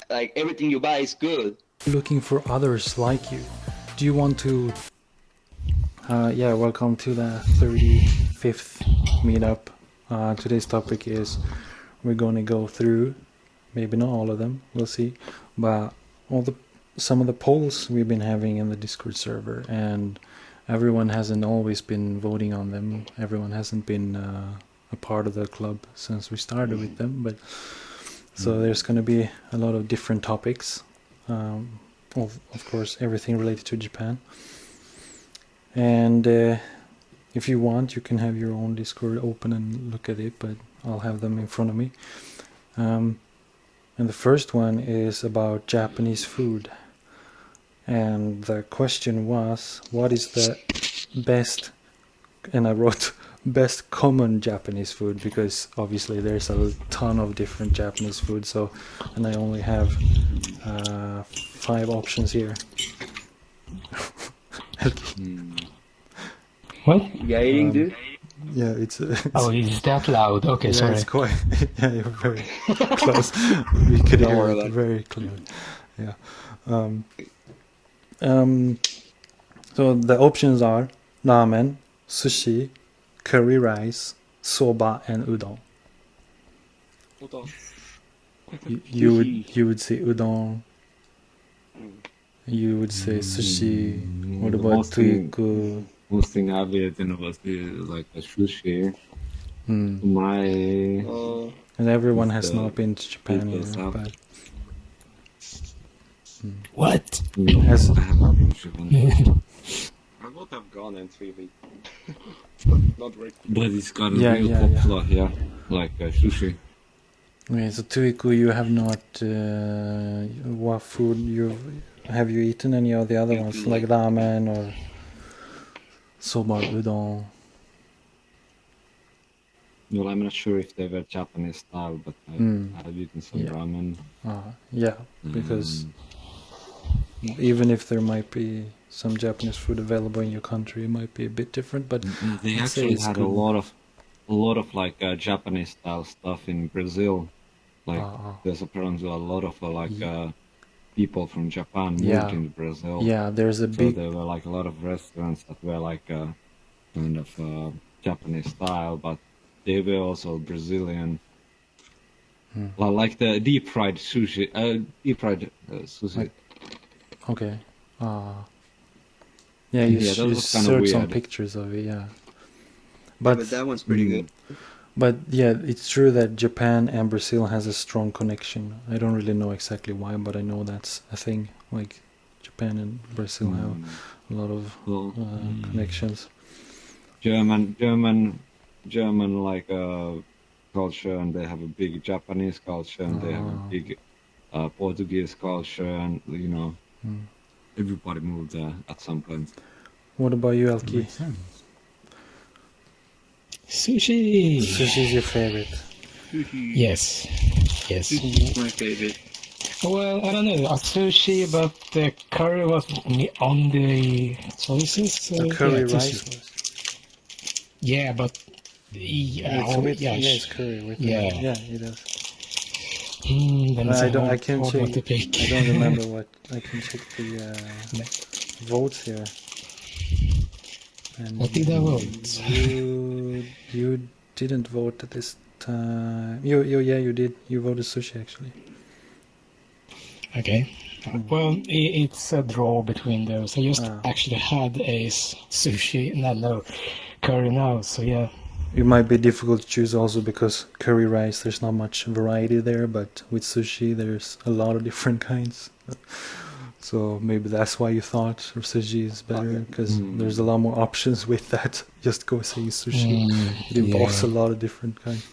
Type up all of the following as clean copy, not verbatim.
like everything you buy is good. Looking for others like you. Do you want to yeah, welcome to the 35th meetup. Today's topic is we're going to go through, maybe not all of them, we'll see, but some of the polls we've been having in the Discord server, and everyone hasn't always been voting on them. Everyone hasn't been a part of the club since we started with them, but so there's going to be a lot of different topics. Of course, everything related to Japan. And if you want, you can have your own Discord open and look at it, but I'll have them in front of me. And the first one is about Japanese food. And the question was, what is the best, and I wrote best common Japanese food, because obviously there's a ton of different Japanese food, so, and I only have 5 options here. What? You eating, dude? Yeah, it's Oh, is that loud? Okay, yeah, sorry. it's quite. Yeah, you're very close. We could Don't hear worry it about it. very clearly. Yeah. So the options are ramen, sushi, curry rice, soba, and udon. You would say udon. You would say sushi. What about tuiku? Most thing I've eaten was like a sushi. My And everyone It's has the not been to Japan people either. stuff. But What? Has- I haven't been to Japan. I would have gone in 3 weeks. Not very. But it's gotten Yeah, real yeah, popular here, like sushi. Okay, so tuiku, you have not. What food have you eaten? Any of the other ones, like ramen or soba, udon? Well, I'm not sure if they were Japanese style, but I've eaten some Yeah. ramen. Yeah, because even if there might be some Japanese food available in your country, it might be a bit different. But They I'd say actually it's had good. a lot of like Japanese style stuff in Brazil. Like there's apparently a lot of people from Japan moved Yeah. into Brazil. Yeah, there's a So big. there were like a lot of restaurants that were like kind of Japanese style, but they were also Brazilian. Like the deep fried sushi, sushi. Okay. Yeah, you, Yeah, that you was kinda search some weird. pictures of it. Yeah. But that one's pretty good. But yeah, it's true that Japan and Brazil has a strong connection. I don't really know exactly why, but I know that's a thing. Like Japan and Brazil have a lot of connections. German like culture, and they have a big Japanese culture, and they have a big Portuguese culture, and you know, everybody moved there at some point. What about you, Elki? Sushi. Sushi is your favorite. Yes. Yes. My favorite. Well, I don't know. A sushi, but the curry was on the choices. So Curry yeah, rice sushi. was. Yeah, but It's curry with yeah, it does. Then it's I can hard check. what to pick. I don't remember what. I can check the votes here. And What did I vote? You didn't vote at this time. You did. You voted sushi actually. Okay. Well, it's a draw between those. I just actually had a sushi, no curry now. So yeah. It might be difficult to choose also because curry rice, there's not much variety there, but with sushi, there's a lot of different kinds. So maybe that's why you thought sushi is better, because there's a lot more options with that. Just go say sushi. It involves a lot of different kinds.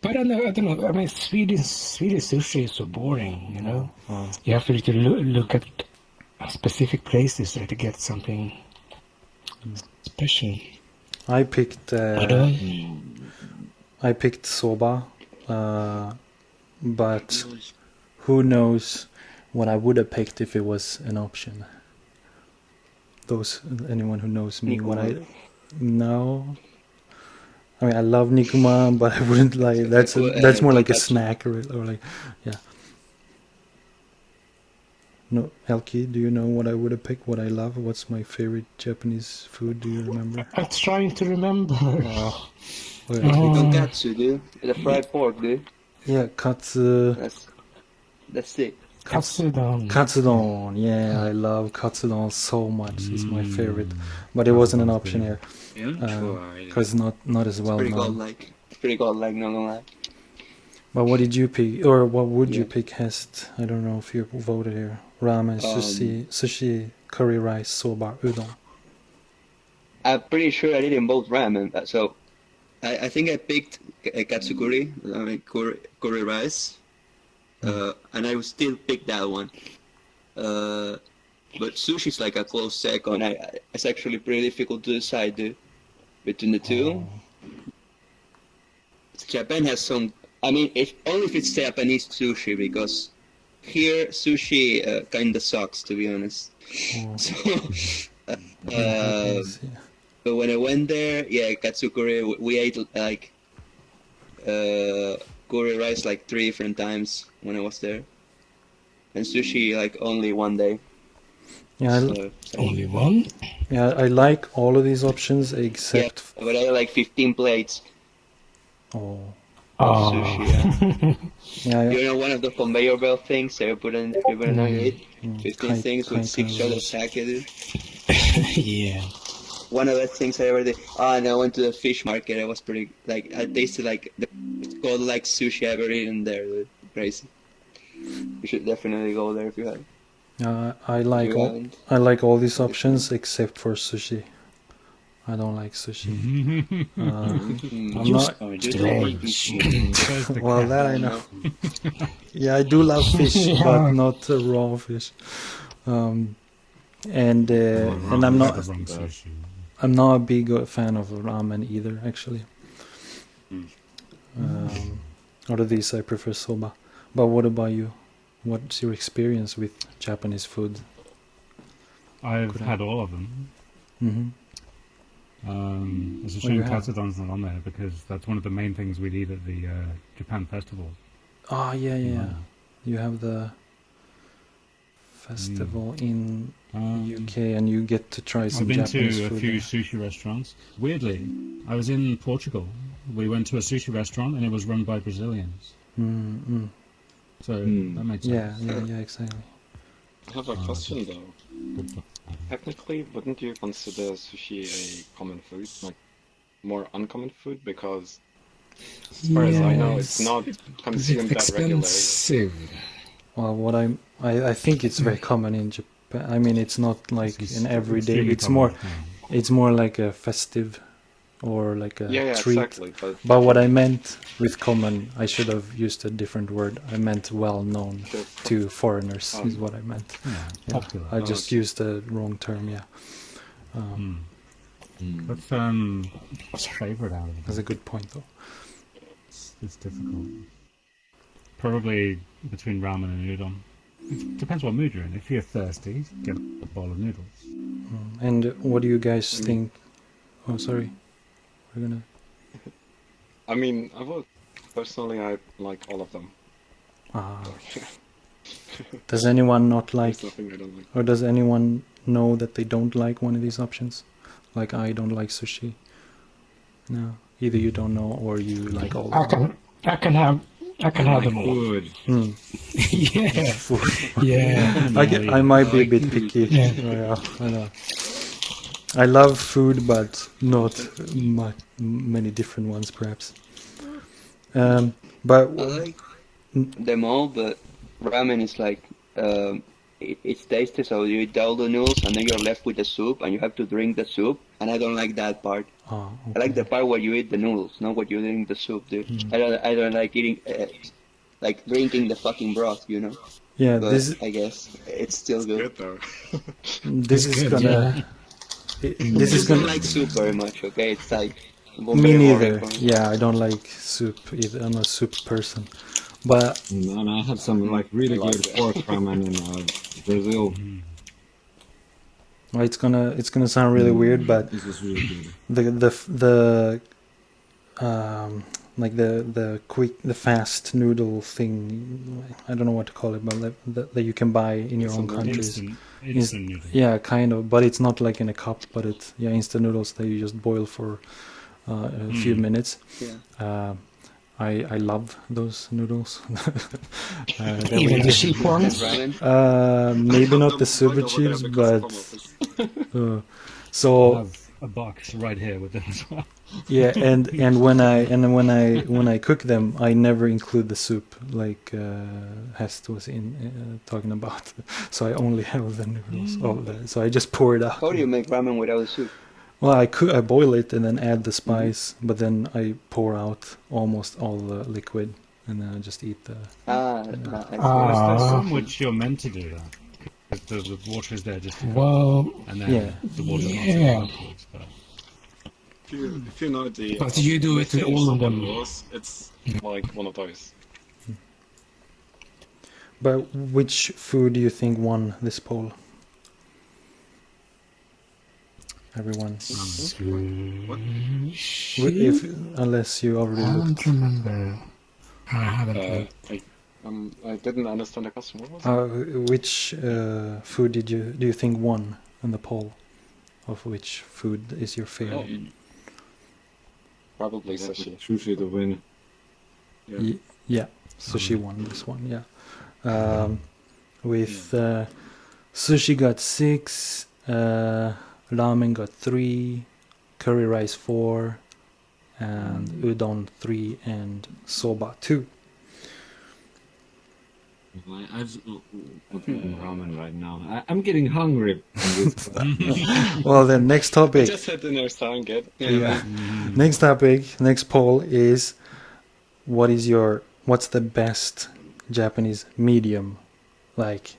But I don't know. I mean, Swedish sushi is so boring, you know. You have to look at specific places there to get something special. I picked soba, but who knows what I would have picked if it was an option. Anyone who knows me, no. I mean, I love nikuma, but I wouldn't like. That's more like a snack or like, yeah. No, Elki, do you know what I would have picked? What I love? What's my favorite Japanese food? Do you remember? I'm trying to remember. Oh, wait, Tonkatsu, dude. The fried pork, dude. yeah, katsu. That's it. Katsudon. Katsudon, yeah, I love katsudon so much. It's my favorite, but it wasn't an option here because not as well Pretty known. godlike. Pretty godlike, not gonna lie. But what did you pick, or what would you pick, Hest? I don't know if you voted here. Ramen, sushi, curry rice, soba, udon. I'm pretty sure I didn't vote ramen, so I think I picked katsukuri, curry rice, and I would still pick that one. But sushi's like a close second. It's actually pretty difficult to decide between the two. Japan has some. I mean, only if it's Japanese sushi, because here sushi kinda sucks, to be honest. So, but when I went there, katsukuri, we ate like curry rice like 3 different times when I was there, and sushi like only one day. Yeah, only one. Yeah, I like all of these options except. Yeah, but I had like 15 plates. Oh. Sushi, yeah. You know, one of the conveyor belt things that you put on it? 15 things with $6 sake, dude. Yeah. One of the things I ever did. And I went to the fish market. I was pretty, like, I tasted like the godlike sushi I ever eaten there, dude. Crazy. You should definitely go there if you have. I like all these options except for sushi. I don't like sushi. I'm not. Well, that I know. Yeah, I do love fish, but not raw fish. And I'm not. I'm not a big fan of ramen either, actually. Out of these, I prefer soba. But what about you? What's your experience with Japanese food? I've had all of them. Mm-hmm. It's a shame katsudon's not on there because that's one of the main things we'd eat at the Japan festival. Oh, yeah. You have the festival in UK and you get to try some Japanese food. I've been to a few sushi restaurants. Weirdly, I was in Portugal. We went to a sushi restaurant and it was run by Brazilians. So that makes sense. Yeah, exactly. I have a question though. Technically, wouldn't you consider sushi a common food, like more uncommon food? Because as far as I know, it's not consumed that regularly. Well, I think it's very common in Japan. I mean, it's not like an everyday. It's more like a festive or like a treat. Exactly. But what I meant with common, I should have used a different word. I meant well known to foreigners is what I meant. Popular. I just used the wrong term. Yeah. What's your favorite out of it? That's a good point, though. It's difficult. Probably between ramen and udon. It depends what mood you're in. If you're thirsty, get a bowl of noodles. And what do you guys think? Oh, sorry. We're gonna. I mean, personally, I like all of them. Does anyone not like, nothing I don't like. or does anyone know that they don't like one of these options? Like, I don't like sushi. No, either you don't know or you like all of them. I can have them all. Food. Yeah. I might be a bit picky. Yeah, I know. I love food, but not many different ones, perhaps. But I like them all, but ramen is like it's tasty. So you eat all the noodles, and then you're left with the soup, and you have to drink the soup. And I don't like that part. Oh, okay. I like the part where you eat the noodles, not what you drink the soup, dude. I don't like eating like drinking the fucking broth, you know. Yeah, but this. I guess it's still good. This is gonna. This is gonna. I don't like soup very much. Okay, it's like. Me neither. Yeah, I don't like soup either. I'm a soup person, but. And I had some like really good pork ramen in Brazil. Well, it's gonna sound really weird, but this was really good. like the fast noodle thing. I don't know what to call it, but that you can buy in your own countries. Instant noodle. Yeah, kind of, but it's not like in a cup. But it's instant noodles that you just boil for a few minutes. Yeah. I love those noodles. Even the cheap ones. Maybe not the super cheaps, but I so have a box right here with them as well. yeah, and when I cook them, I never include the soup like Hest was talking about. So I only have the noodles. So I just pour it out. How do you make ramen without a soup? Well, I boil it and then add the spice, but then I pour out almost all the liquid, and then I just eat the. There's some which you're meant to do that. Because the water is there just to cook, and then the water's not there afterwards. But If you know the. But you do it with all of them. Rules, it's like one of those. But which food do you think won this poll? Everyone. Unless you already I looked. don't remember. I haven't looked. I didn't understand the question. What was it? Which food do you think won in the poll? Of which food is your favorite? Probably sushi. Sushi to win. Yeah, sushi won this one. Yeah, with sushi got 6, ramen got 3, curry rice 4, and udon 3, and soba 2. I've ramen right now. I'm getting hungry. Well, then next topic. Just had dinner, sound good. Yeah. Next topic, next poll is what's the best Japanese medium, like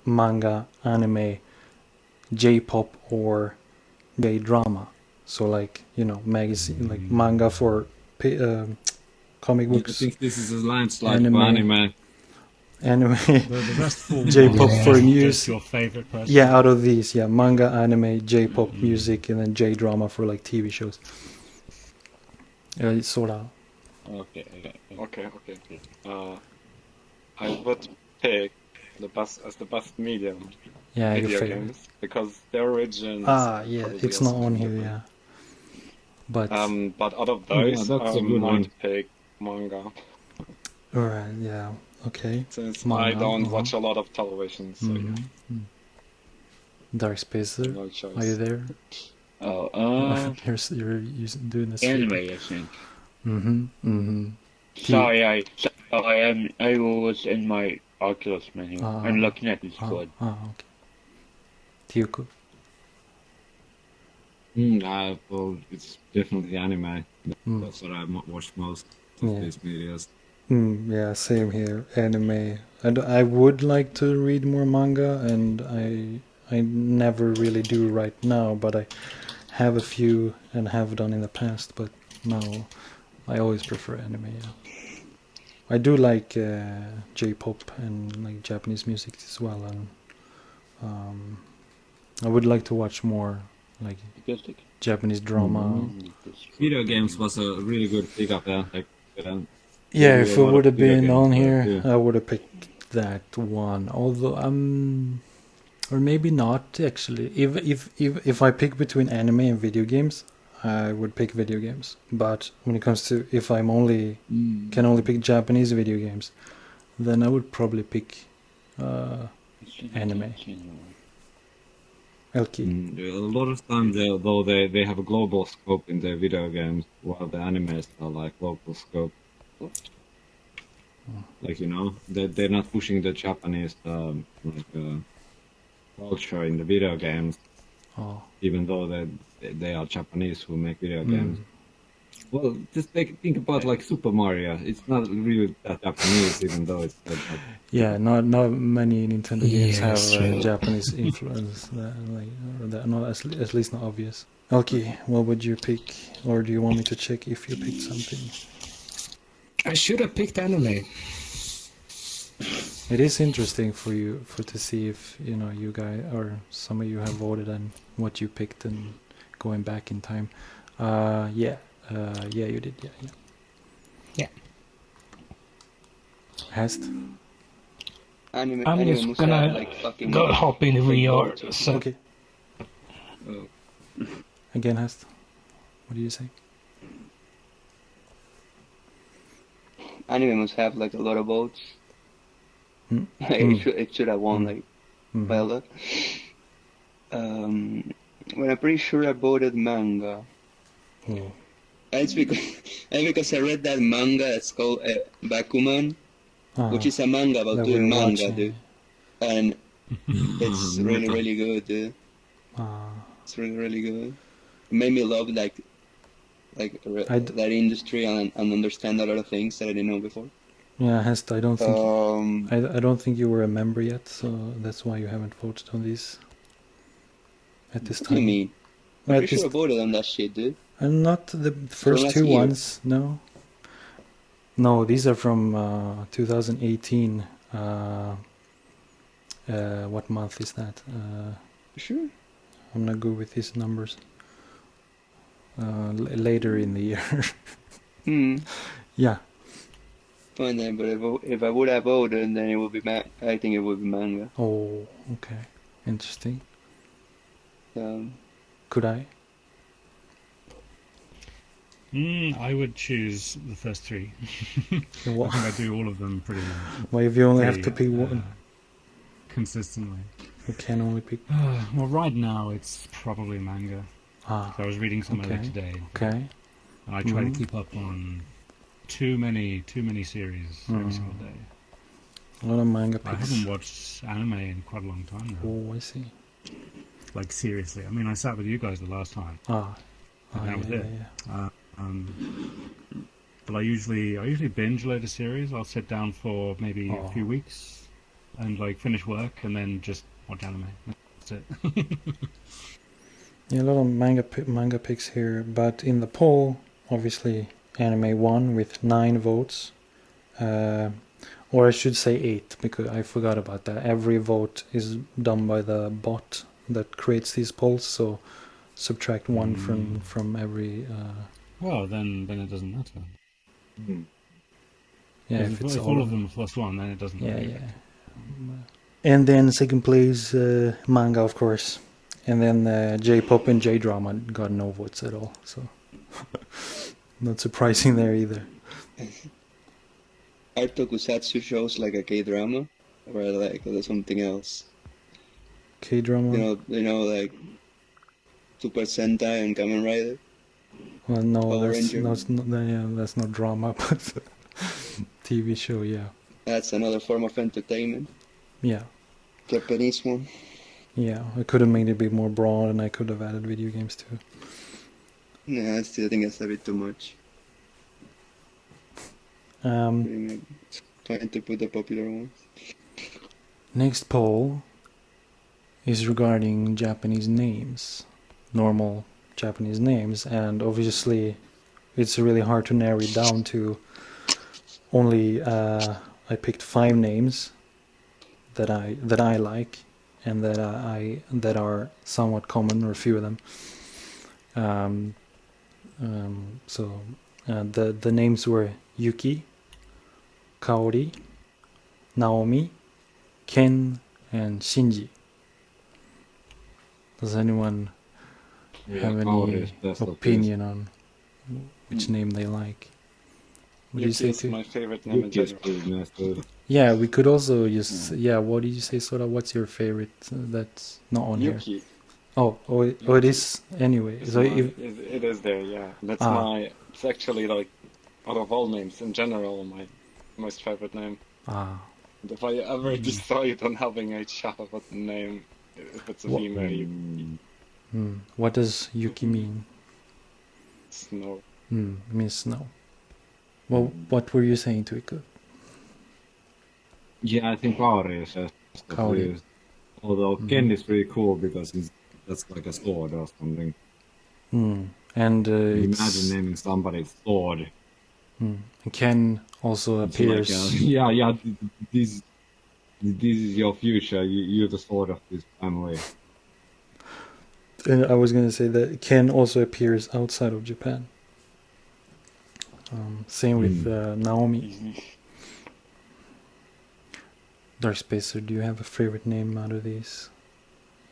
manga, anime, J-pop, or J-drama. So like magazine, like manga for comic I books. think this is a landslide for anime. Anime, the rest fall J-pop for news. Your favorite person? Yeah, out of these, manga, anime, J-pop music, and then J-drama for like TV shows. It's sort of. Okay. I would pick the best medium. Yeah, your video favorite. games because the origins. It's not on here. Yeah, but out of those, that's I a good might one. pick manga. alright, yeah, okay. Since Manga, I don't watch a lot of television, so Dark Spacer, no choice. are you there? Oh, You're doing this. anime, I think. Mm-hmm. Sorry, I was in my Oculus menu. I'm looking at this code. Okay. Tyuko. Well, it's definitely anime. That's what I watch most of these videos. Yeah, same here. Anime. I would like to read more manga, and I never really do right now, but I have a few and have done in the past. But now, I always prefer anime. Yeah. I do like J-pop and like Japanese music as well, and I would like to watch more like Japanese drama. Video games was a really good pickup there. Yeah, if it would have been on here, I would have picked that one. Although or maybe not actually. If I pick between anime and video games, I would pick video games. But when it comes to if I'm can only pick Japanese video games, then I would probably pick anime. Elki. A lot of times, though, they have a global scope in their video games, while the animes are like local scope. Like they're not pushing the Japanese culture in the video games, even though they are Japanese who make video games. Well, just think about like Super Mario. It's not really that Japanese, even though it's not many Nintendo games have Japanese influence. Not at least not obvious. Elki, what would you pick, or do you want me to check if you picked something? I should have picked anime. It is interesting to see if you guys or some of you have voted and what you picked and going back in time. Yeah, you did. Yeah. Yeah. Hast? Anime, I'm anime just must gonna have like fucking go hop in VR. boats or So Okay. Oh. Again, Hast. What do you say? Anime must have like a lot of boats. Hmm? It should have won like by a Mhm. lot. Well, I'm pretty sure I voted manga. Oh. It's because, and because I read that manga that's called Bakuman, which is a manga about That we're doing manga, watching. dude. And it's really, really good, dude. Ah. It's really, really good. It made me love I'd- that industry and understand a lot of things that I didn't know before. Yeah, Hast. I don't think. Um, I don't think you were a member yet, so that's why you haven't voted on these at this what do you time. mean? I'm At pretty this, sure I voted on that shit, dude. and not the From first last two year. ones. No. No, these are from 2018. What month is that? Sure. I'm not good with these numbers. Later in the year. Yeah. Fine then, but if I would have voted, then it would be I think it would be manga. Oh, okay. Interesting. Um, Could I? I would choose the first three. Yeah, I think I do all of them pretty Why, if you only have to pick pretty, one, consistently. you can only pick. Well, right now it's probably manga. Ah, So I was reading some earlier okay. today, Okay. and I try to keep up on too many series every single day. A lot of manga I picks. haven't watched anime in quite a long time now. Oh, I see. Like seriously, I mean, I sat with you guys the last time, Ah, and that was yeah, it. yeah. But I usually binge a load of series. I'll sit down for maybe Oh. a few weeks and like finish work and then just watch anime. That's it. Yeah, a lot of manga picks here, but in the poll, obviously, anime won with 9 votes. Or I should say 8, because I forgot about that. Every vote is done by the bot that creates these polls, so subtract 1 from every. Well, then it doesn't matter. Yeah, if it's if all of them are plus one, then it doesn't Yeah, matter. yeah. And then second place, manga, of course. And then J-pop and J-drama got no votes at all, so not surprising there either. Are tokusatsu shows like a K-drama, or like something else? K-drama? Like Super Sentai and Kamen Rider. Well, no, Power that's Ranger. that's not drama, but TV show, yeah. That's another form of entertainment. Yeah. Japanese one. Yeah, I could have made it a bit more broad, and I could have added video games too. Nah, I still think it's a bit too much. Trying to put the popular ones. Next poll is regarding Japanese names, normal Japanese names, and obviously it's really hard to narrow it down to only. I picked 5 names that I like, and that are somewhat common, or a few of them. So the names were Yuki, Kaori, Naomi, Ken, and Shinji. Does anyone have Kaori any is best of opinion on which name they like? What do you say Yuki is too? my favorite name in Yuki is general. pretty nice too. Yeah, we could also just what did you say, Sora? What's your favorite that's not on here? Yuki. It is anyway. Is So it is there, yeah. That's it's actually like, out of all names in general, my most favorite name. And if I ever decide on having a child name, if it's a female, Yuki. What does Yuki mean? Snow. It means snow. Well, what were you saying to it? Yeah, I think Kaori is best of Kaori. these. Although Ken is pretty cool because that's like a sword or something. And Imagine naming somebody sword. Ken also It's appears. like, this is your future. You're the sword of this family. And I was gonna say that Ken also appears outside of Japan. Same with Naomi. Dark Spacer, do you have a favorite name out of these?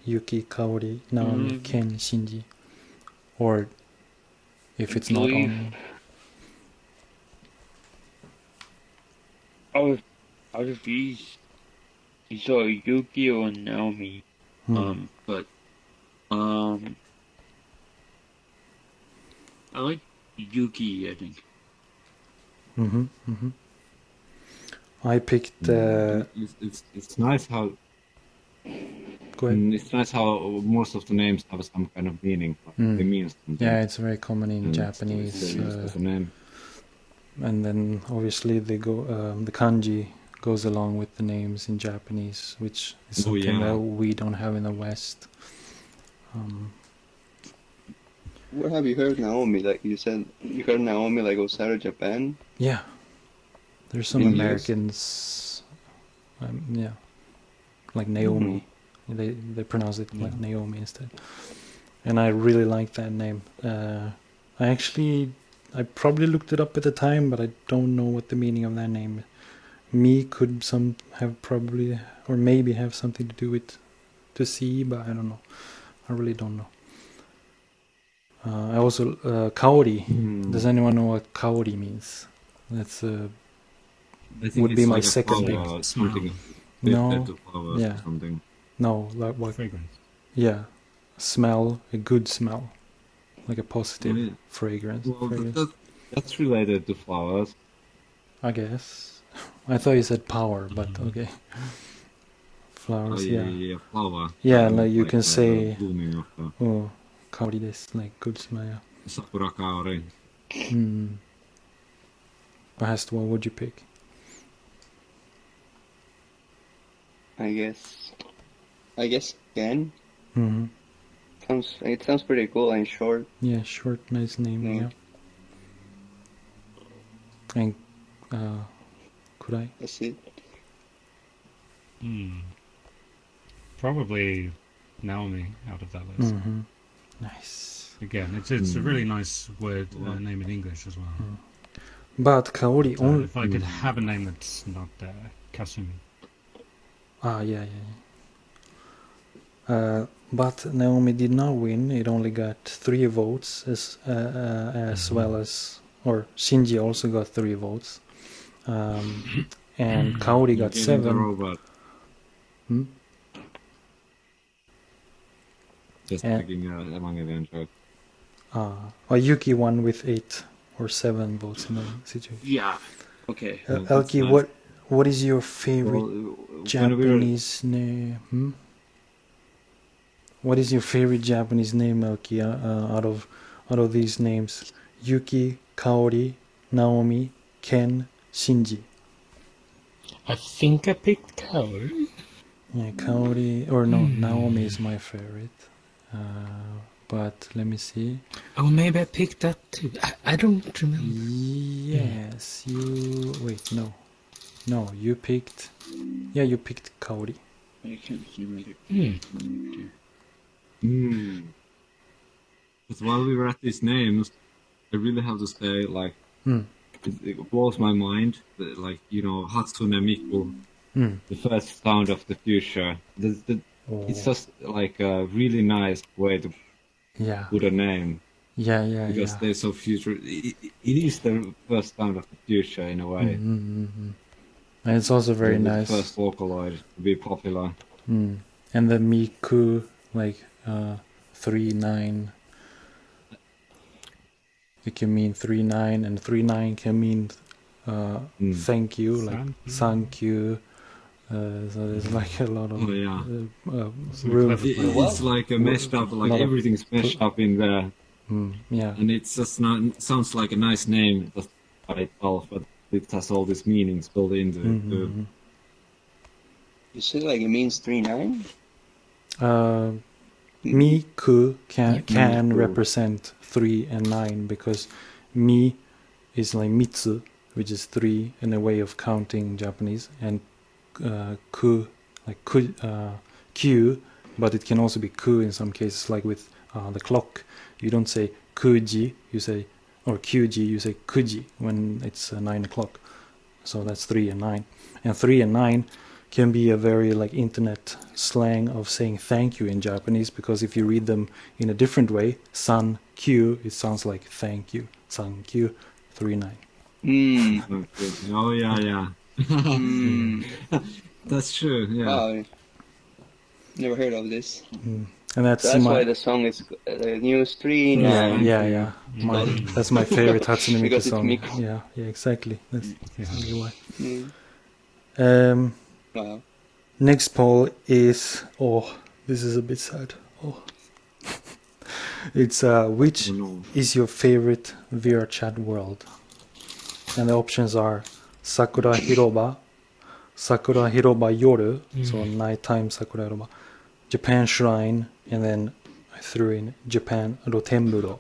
Yuki, Kaori, Naomi, Ken, Shinji. Or if it's not on... Out of these, it's Yuki or Naomi. But I like Yuki, I think. I picked... It's nice how... Go ahead. It's nice how most of the names have some kind of meaning. Like they mean something. Yeah, it's very common in Japanese. It's used as a name. And then obviously they go the kanji goes along with the names in Japanese, which is something that we don't have in the West. Where have you heard Naomi? Like you said, you heard Naomi like outside of Japan? Yeah, there's some Americans. Yeah, like Naomi. They pronounce it like Naomi instead. And I really like that name. I probably looked it up at the time, but I don't know what the meaning of that name is. Me could maybe have something to do with to see, but I don't know. I really don't know. I also Kaori. Does anyone know what Kaori means? That's would be my second pick. No, yeah, something. No, like what? Fragrance. Yeah, smell, a good smell, like a positive fragrance. Well, that's related to flowers. I guess. I thought you said power, but okay. Flowers, yeah, flower. Yeah, like you can say, blooming of the kaori desu, like good smell. sakura kaori. Perhaps what would you pick? I guess Ken. It sounds pretty cool and short. Yeah, short, nice name. Yeah. And could I? That's it. Probably Naomi out of that list. Nice. Again, it's a really nice word name in English as well. But Kaori only. If I could have a name that's not Kasumi. Yeah. But Naomi did not win. It only got 3 votes, as well as, or Shinji also got 3 votes, and Kaori got 7. Just picking among event. Yuki won with 8 or 7 votes in the situation. Yeah. Okay. Elki, what is your favorite Japanese name? What is your favorite Japanese name, Elki? Out of these names, Yuki, Kaori, Naomi, Ken, Shinji. I think I picked Kaori. Yeah, Kaori, or no, Naomi is my favorite. But let me see. Oh, maybe I picked that too. I don't remember. Yes, you... Wait, no. No, you picked... Yeah, you picked Kaori. I can't see my... But while we were at these names, I really have to say, like, it blows my mind. That, like, Hatsune Miku, the first sound of the future. It's just like a really nice way to put a name. Yeah. Because they're so future. It is the first sound of the future in a way. And it's also very nice. The first Vocaloid to be popular. And the Miku, like 3-9. It can mean 3-9, and 3-9 can mean thank you, like thank you. So there's like a lot of room. It's like a messed up, like everything's meshed up in there. And it's just not, sounds like a nice name just by itself, but it has all these meanings built into it too. You said like it means 3-9? Miku can represent 3 and 9 because mi is like mitsu, which is 3 in a way of counting Japanese, and ku like q, but it can also be ku in some cases, like with the clock. You don't say kuji, you say or QG, you say kuji when it's 9 o'clock. So that's 3 and 9. And 3 and 9 can be a very like internet slang of saying thank you in Japanese, because if you read them in a different way, san Q, it sounds like thank you. San Q 3-9. Oh yeah. That's true. Yeah. Wow. Never heard of this. And that's why the song is News 3. Yeah. That's my favorite Hatsune Miku Because it's song. Miku. Yeah, exactly. That's exactly why. Wow. Next poll is, this is a bit sad. It's which is your favorite VRChat world? And the options are Sakura Hiroba Yoru, so nighttime Sakura Hiroba, Japan Shrine, and then I threw in Japan Rotemburo.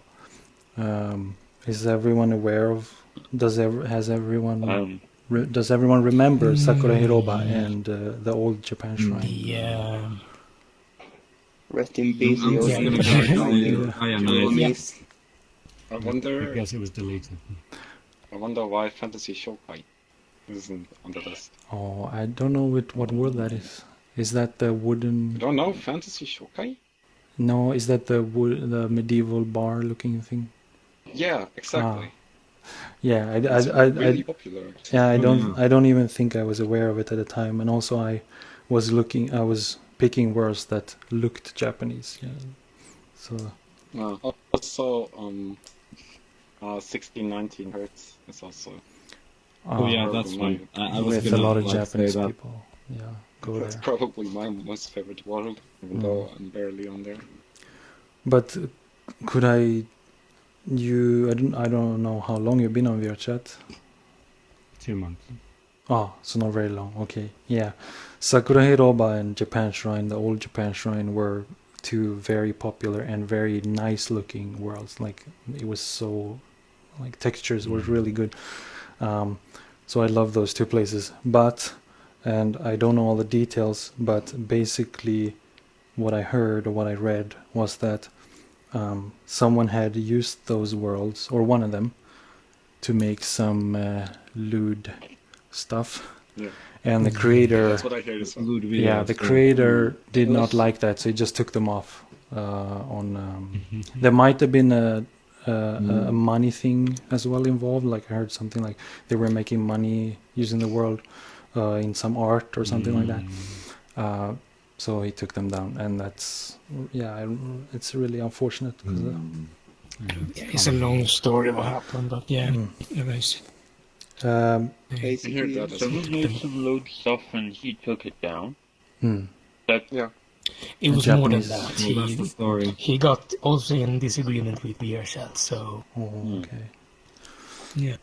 Is everyone aware of? Does everyone remember Sakura Hiroba and the old Japan Shrine? Yeah. Rest in peace. I'm just gonna go Yes. I wonder. I guess it was deleted. I wonder why Fantasy Shokai isn't on the list. Oh, I don't know what word that is. Is that the You wooden? don't know Fantasy Shokai? No, is that the medieval bar looking thing? Yeah, exactly. Yeah, It's really popular. Actually. Yeah, I don't even think I was aware of it at the time, and also I was picking words that looked Japanese. Yeah, so. Also, 1619 Hertz is also. Oh yeah, that's one. I was with gonna a lot of like, Japanese say that. people. Yeah, go That's there. probably my most favorite world, even though I'm barely on there. But could I don't know how long you've been on VRChat. 2 months. Oh, so not very long. Okay, yeah. Sakura Hiroba and Japan Shrine, the old Japan Shrine, were two very popular and very nice looking worlds. Like it was so, like textures were really good. So I love those two places. And I don't know all the details, but basically what I heard or what I read was that someone had used those worlds, or one of them, to make some lewd stuff. Yeah. And the creator, that's what I heard as well. Yeah, the creator did not like that, so he just took them off. There might have been a money thing as well involved. Like I heard something like they were making money using the world in some art or something like that. So he took them down, and that's it's really unfortunate. It's a long story what happened, but yeah, anyways. Basically, someone made some load stuff and he took it down. Yeah. It was more than that. That's the story. He got also in disagreement with VRChat, so. Oh, okay. Yeah.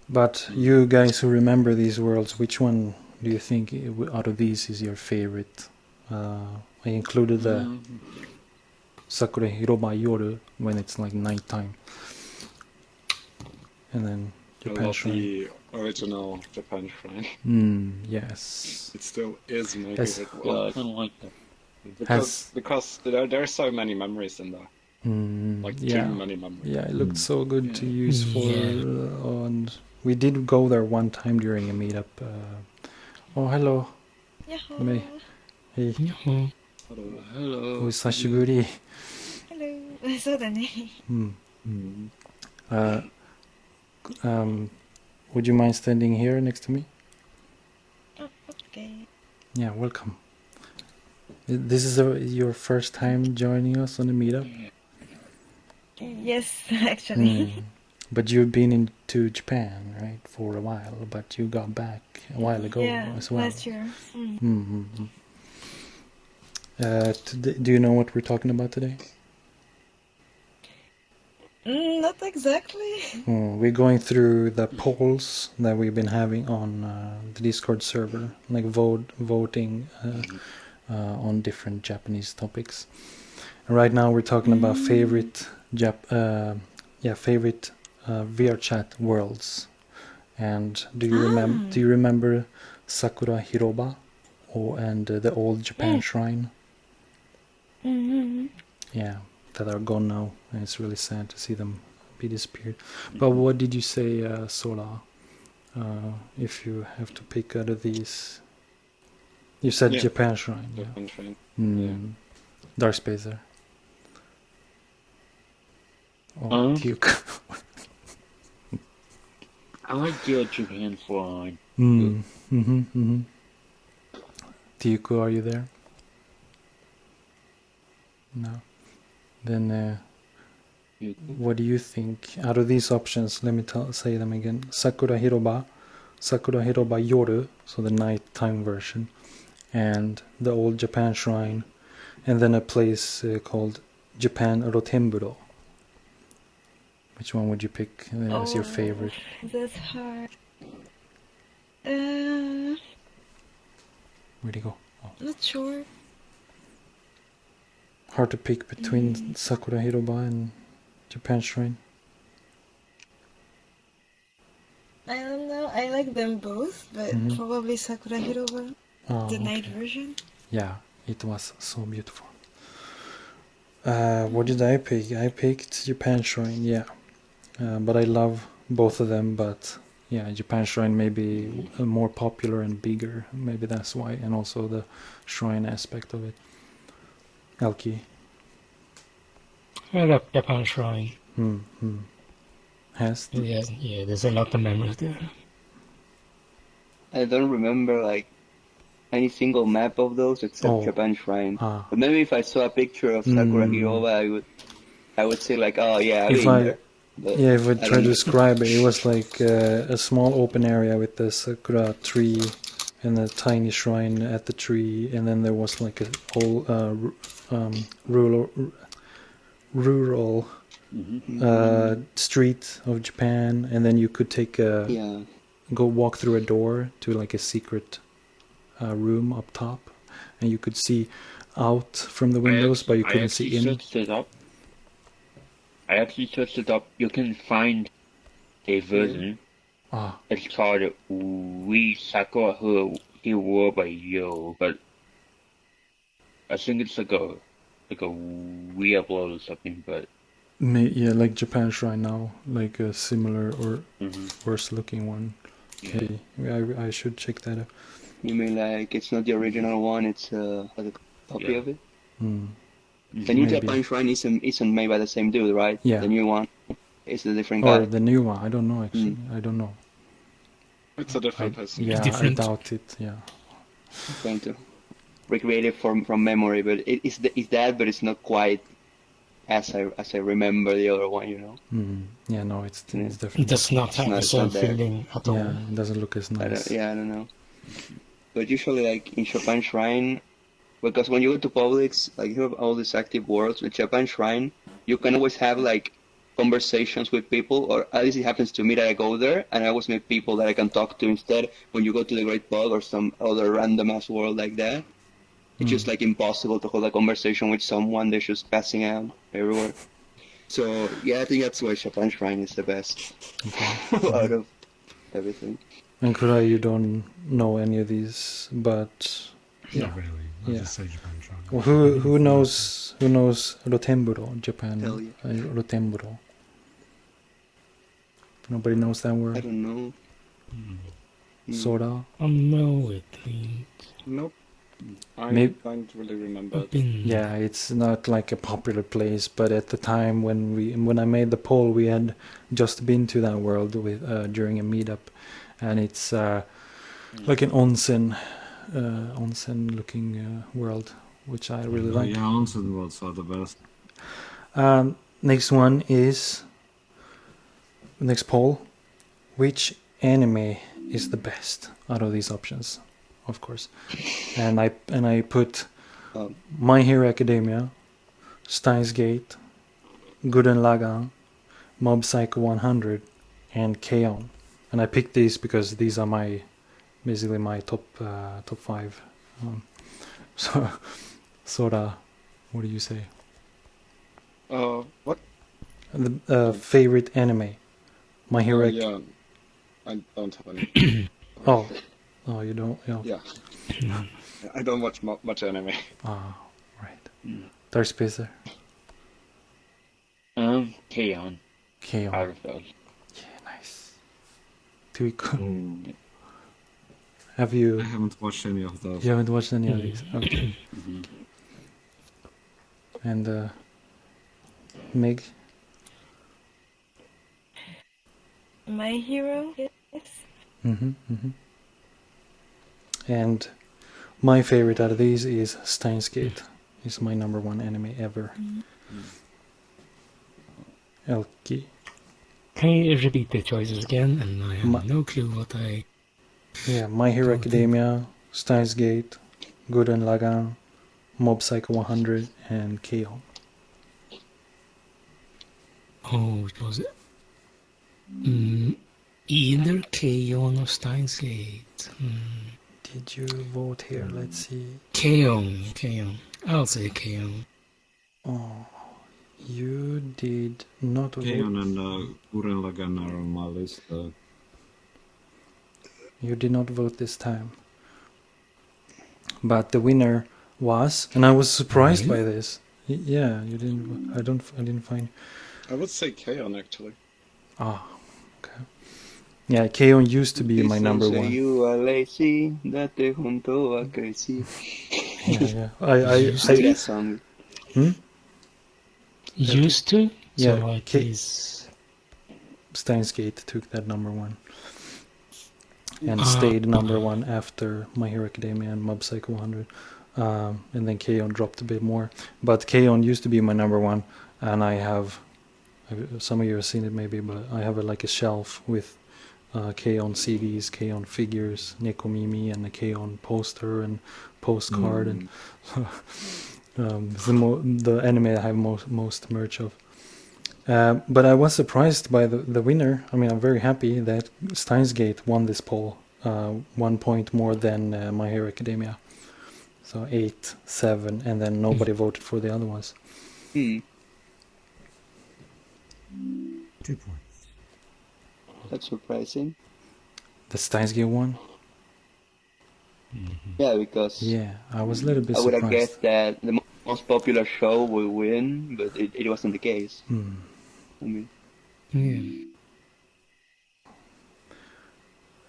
But you guys who remember these worlds, which one do you think out of these is your favorite? I included the Sakura Hiroba Yoru when it's like nighttime, and then Japan Shrine. The original Japan Shrine. Yes. It still is my favorite one. Yeah, I don't like that. Because there are so many memories in there. Too many memories. Yeah, it looked so good to use for. And we did go there one time during a meetup. Oh, hello. Yahoo! Hey. hello. お久しぶり。Hello! そうだね。Would you mind standing here next to me? Oh, okay. Yeah, welcome. This is your first time joining us on the meetup? Yes, actually. But you've been into Japan, right, for a while, but you got back a while ago as well. Last year. Do you know what we're talking about today? Not exactly. We're going through the polls that we've been having on the Discord server, like voting on different Japanese topics. And right now we're talking about favorite VRChat worlds. And do you remember Sakura Hiroba and the old Japan Shrine? Yeah, that are gone now, and it's really sad to see them be disappeared. But what did you say, Sola? If you have to pick out of these, you said Yeah. Japan Shrine. Yeah. Japan Shrine. Dark Spacer. Oh, Duke. I like the Japan Shrine. Duke, are you there? No. Then, what do you think? Out of these options, let me say them again. Sakura Hiroba Yoru, so the nighttime version, and the old Japan Shrine, and then a place called Japan Rotemburo. Which one would you pick as your favorite? That's hard. Where'd he go? Oh. Not sure. Hard to pick between Sakura Hiroba and Japan Shrine. I don't know. I like them both, but probably Sakura Hiroba, the night version. Yeah, it was so beautiful. What did I pick? I picked Japan Shrine, yeah. But I love both of them, but yeah, Japan Shrine may be more popular and bigger. Maybe that's why, and also the shrine aspect of it. Elki. I love Japan Shrine. Has? Yeah, there's a lot of memories there. I don't remember like any single map of those except Japan Shrine. But maybe if I saw a picture of Sakura Hiroba, I would say like, oh yeah, I've been there. But if I try to describe it, it was like a small open area with the sakura tree and a tiny shrine at the tree, and then there was like a whole rural street of Japan, and then you could take go walk through a door to like a secret room up top, and you could see out from the windows, but you couldn't see in. I actually searched it up. You can find a version. It's called We Sakura Hiroba Yo, but I think it's like a re-upload or something, but Yeah, like Japan Shrine now, like a similar or worse looking one. Okay, I should check that out. You mean like it's not the original one, it's a copy of it? The new Japan Shrine isn't made by the same dude, right? Yeah. The new one is a different guy. Or the new one, I don't know actually. I don't know. It's a different person. Yeah, I doubt it, yeah. I'm trying to recreate it from memory, but it's that, but it's not quite as I remember the other one, you know? Yeah, no, it's different. It does not have the same feeling at all. Yeah, it doesn't look as nice. I don't know. But usually, like, in Japan Shrine, because when you go to Publix, like, you have all these active worlds. With Japan Shrine, you can always have, like, conversations with people, or at least it happens to me that I go there, and I always meet people that I can talk to instead. When you go to the Great Bug or some other random-ass world like that, it's just, like, impossible to hold a conversation with someone. They're just passing out everywhere. So, yeah, I think that's why Japan Shrine is the best out of everything. And Kurai, you don't know any of these, but yeah. Not really. I'll just say Japan Shrine. Well, who knows Rotemburo, Japan? Hell yeah. Rotemburo. Nobody knows that word. I don't know. Sora. No, I think. Nope. I don't really remember. Yeah, it's not like a popular place, but at the time when I made the poll, we had just been to that world with during a meetup, and it's like an onsen looking world, which I really like. Yeah, onsen worlds are the best. Next one is next poll. Which anime is the best out of these options? Of course, and I put My Hero Academia, Steins Gate, Gurren Lagann, Mob Psycho 100, and K-On! And I picked these because these are basically my top 5. So, Sora, what do you say? What? The favorite anime, My Hero. Yeah, I don't have any. Oh, you don't? Yeah. I don't watch much anime. Right. Dark Spacer. K-On! K-On. out of those. Yeah, nice. Have you? I haven't watched any of those. You haven't watched any of these? Okay. And Meg? My Hero, yes. And my favorite out of these is Steins Gate. It's my number one anime ever. Elki. Can you repeat the choices again? And I have no clue what I... Yeah, My Hero Academia, Steins Gate, Gurren Lagann, Mob Psycho 100, and K-On. Oh, it was either K-On or Steins Gate. Did you vote here? Let's see. K-On. I'll say K-On. Oh, you did not vote. K-On and Gurren Lagann are on my list. You did not vote this time. But the winner was, and I was surprised by this. Yeah, you didn't. I didn't find. I would say K-On actually. Ah, okay. Yeah, K-On used to be my number one. You are lazy, date junto a crecí. Yeah. I that song. Used to? Yeah, So like he's... Steins Gate took that number one. And stayed number one after My Hero Academia and Mob Psycho 100. And then K-On dropped a bit more. But K-On used to be my number one. And I have, some of you have seen it maybe, but I have like a shelf with K-On CDs, K-On figures, Nekomimi, and a K-On poster and postcard. And the anime I have most merch of. But I was surprised by the winner. I mean, I'm very happy that Steins Gate won this poll, 1 point more than My Hero Academia. So 8, 7, and then nobody voted for the other ones. 2 points. That's surprising. The Steins Gate one? Yeah, because I was a little bit I would surprised. have guessed that the most popular show will win, but it wasn't the case. I mean,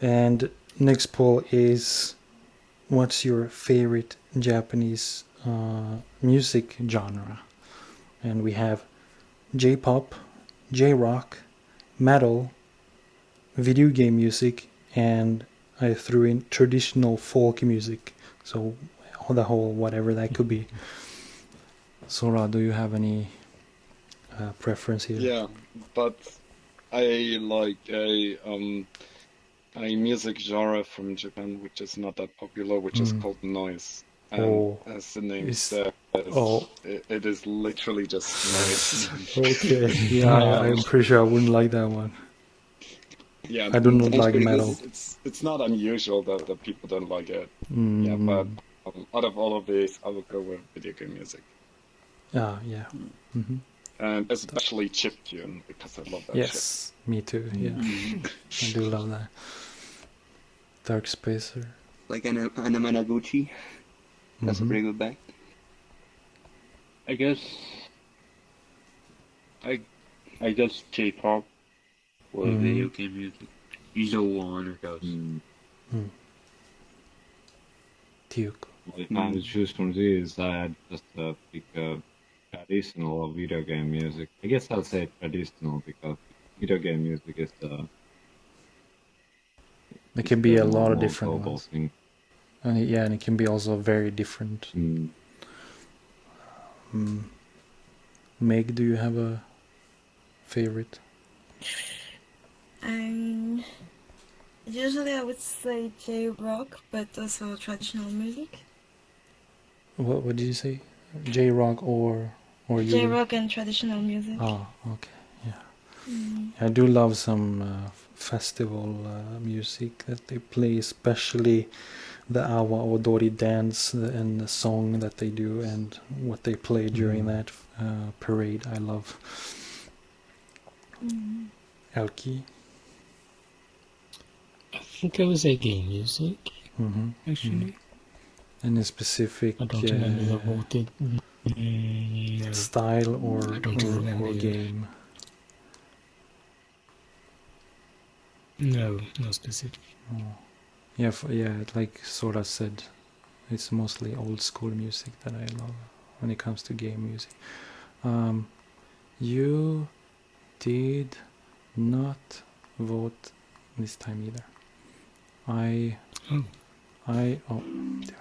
And next poll is, what's your favorite Japanese music genre? And we have J-pop, J-rock, metal, video game music, and I threw in traditional folk music. So the whole whatever that could be. Sora, do you have any preference here? Yeah, but I like a music genre from Japan which is not that popular, which is called noise. And as the name says, it is literally just noise. Okay, yeah, I'm pretty sure I wouldn't like that one. Yeah, I do not like metal. It's not unusual that people don't like it. Yeah, but out of all of these, I would go with video game music. Yeah. And especially chiptune, because I love that Yes, me too, yeah. I do love that. Dark Spacer. like Anamanaguchi. That's a pretty good band. I guess J-pop or video game music. Either one of those. Duke. If I would choose from these, I'd just pick traditional video game music. I guess I'll say traditional because video game music is It can be a lot of different global ones. thing. And it can be also very different. Meg, do you have a favorite? Usually I would say J-rock, but also traditional music. What did you say? J-rock or you? J-rock and traditional music. Oh, okay, yeah. I do love some festival music that they play, especially the Awa Odori dance and the song that they do and what they play during that parade. I love. Elki. I think I would say game music, actually. Any specific I don't remember the voted style or I don't remember game? No, no specific. Yeah, like Sora said, it's mostly old school music that I love when it comes to game music. You did not vote this time either. Damn it.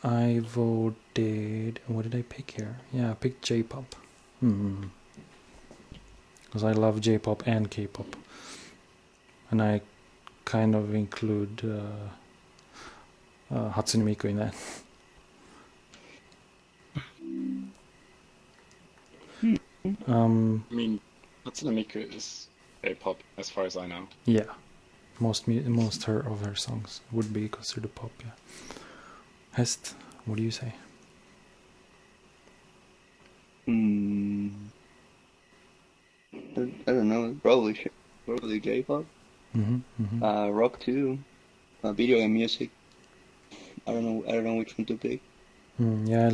I voted. What did I pick here? Yeah, I picked J-pop. Because I love J-pop and K-pop, and I kind of include Hatsune Miku in that. I mean, Hatsune Miku is K-pop as far as I know. Yeah, most of her songs would be considered pop. Yeah. Hest, what do you say? I don't know. Probably J-pop. Rock too. Video game music. I don't know which one to pick. Yeah,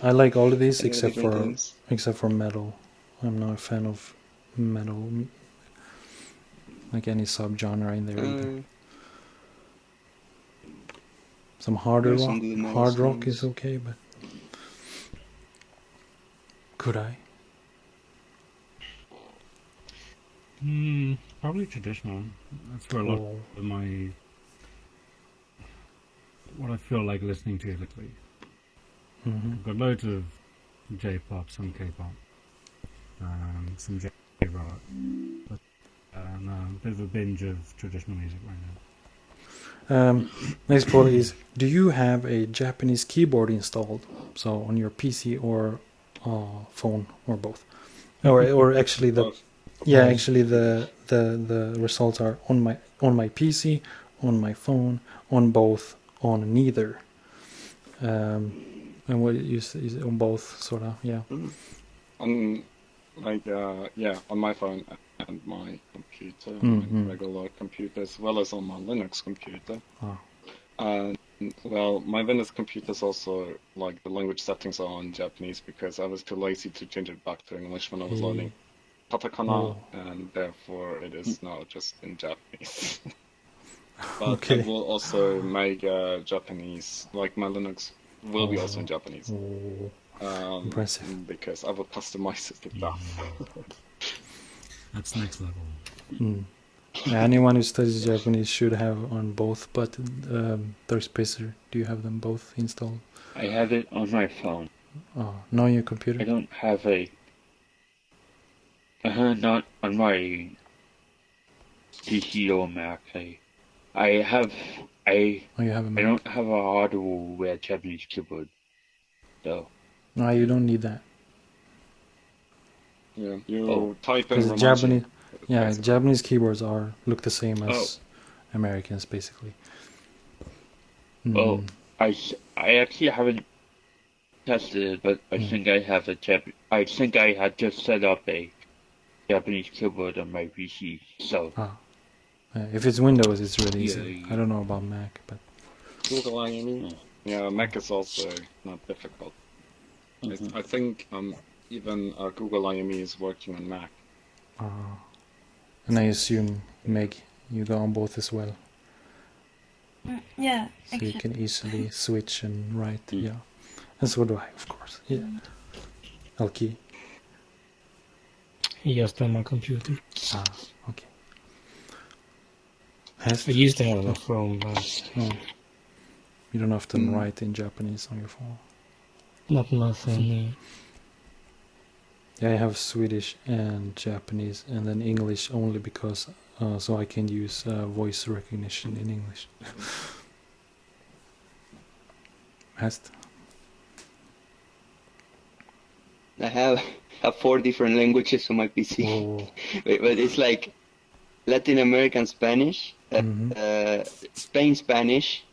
I like all of these I like different things. except for metal. I'm not a fan of metal, like any subgenre in there either. Some harder There's some rock, good metal hard rock songs. is okay, but could I? Probably traditional. That's where a lot of my what I feel like listening to lately. I've got loads of J-pop, some K-pop, some J-rock, but a bit of a binge of traditional music right now. Next poll is: do you have a Japanese keyboard installed? So on your PC or phone or both, or actually the the results are on my PC, on my phone, on both, on neither. And what is on both, sort of, yeah. On on my phone and my computer, my regular computer, as well as on my Linux computer. Well, my Linux computer is also like the language settings are on Japanese because I was too lazy to change it back to English when I was learning katakana, and therefore it is now just in Japanese. But I will also make Japanese, like my Linux will be also in Japanese. Impressive. Because I will customize it to that. That's next level. Anyone who studies Japanese should have on both, but Third Spacer, do you have them both installed? I have it on my phone. Oh, not on your computer? I don't have a... not on my PC or Mac. I don't have a hardware Japanese keyboard, though. No, you don't need that. Yeah, you type in Japanese. Yeah, basically. Japanese keyboards look the same as Americans, basically. Well, I actually haven't tested it, but I think I have I think I had just set up a Japanese keyboard on my PC, so... if it's Windows, it's really easy. I don't know about Mac, but... Google, you mean? Yeah, Mac is also not difficult. I think even Google IME is working on Mac. And I assume, Meg, you go on both as well. Yeah, so you can easily switch and write. Yeah, and so do I, of course. Yeah. Elki. Just on my computer. Okay. I used to have a phone, but you don't often write in Japanese on your phone. Not my phone. Yeah, I have Swedish and Japanese, and then English only because so I can use voice recognition in English. Hast? I have 4 different languages on my PC, but it's like Latin American Spanish, Spain Spanish,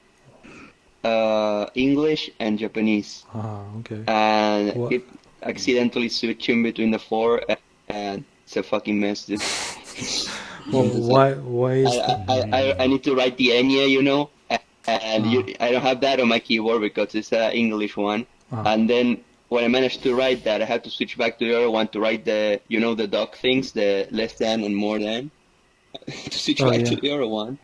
English, and Japanese. Okay. And it accidentally switching between the 4, and it's a fucking mess, dude. Well, why is I need to write the enya, you know, and I don't have that on my keyboard because it's an English one. And then when I managed to write that, I had to switch back to the other one to write the, the dog things, the less than and more than, to switch back to the other one.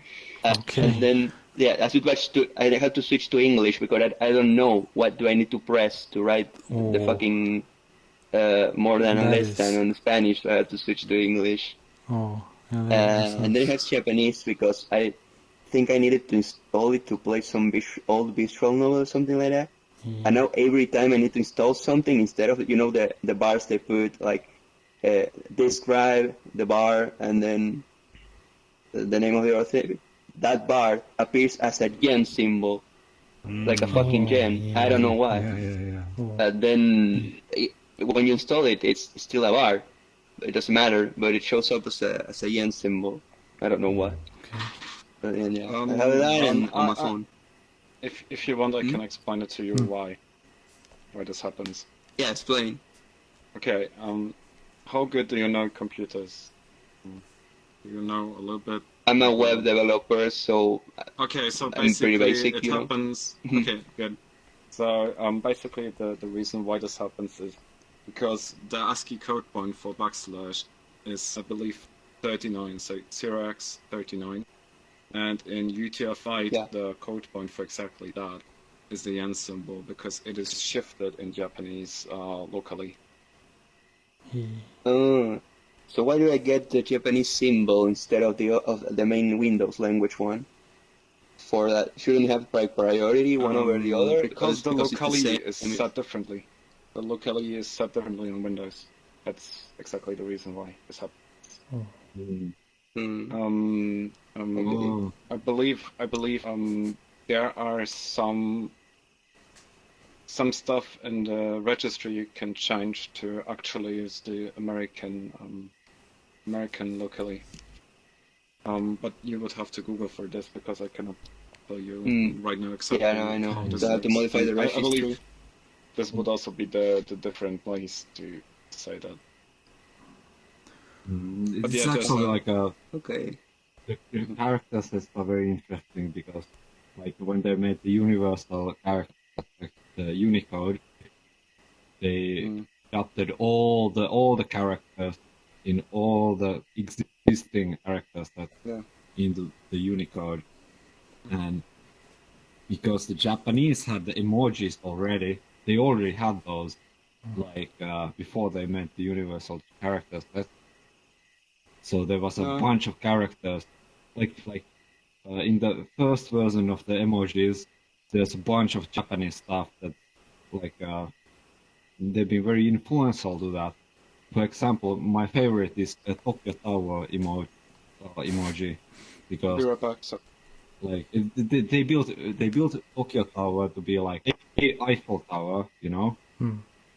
And then, I had to switch to English because I don't know what do I need to press to write the fucking more than and less than on Spanish, so I had to switch to English. And then it has Japanese because I think I needed to install it to play some old visual novel or something like that. And now every time I need to install something, instead of the bars they put like describe the bar and then the name of the other thing, that bar appears as a yen symbol, like a fucking yen. I don't know why. Then when you install it, it's still a bar. It doesn't matter, but it shows up as a yen symbol. I don't know why. But I have that on my phone. If you want, I can explain it to you why this happens. Yeah, explain. Okay. How good do you know computers? Do you know a little bit? I'm a web developer, so okay. So I'm pretty basic. It happens. Okay, good. So basically, the reason why this happens is because the ASCII code point for backslash is, I believe, 39. So 0x39. And in UTF-8, the code point for exactly that is the yen symbol because it is shifted in Japanese locally. So why do I get the Japanese symbol instead of the main Windows language one? For that, shouldn't have priority one over the other? Because the locality is set differently. The locality is set differently on Windows. That's exactly the reason why this happens. I believe there are some stuff in the registry you can change to actually use the American locally. But you would have to Google for this because I cannot tell you right now exactly. Yeah, no, I know. How this So I have to modify the registry. I believe this would also be the different ways to say that. It's actually like a... Okay. The characters are very interesting because, like, when they made the universal character, like the Unicode, they adopted all the characters in all the existing characters that in the Unicode, and because the Japanese had the emojis already, they already had those, like before they made the universal characters. So there was a bunch of characters. Like in the first version of the emojis, there's a bunch of Japanese stuff that, like, they've been very influential to that. For example, my favorite is a Tokyo Tower emoji, because like they built Tokyo Tower to be like a Eiffel Tower,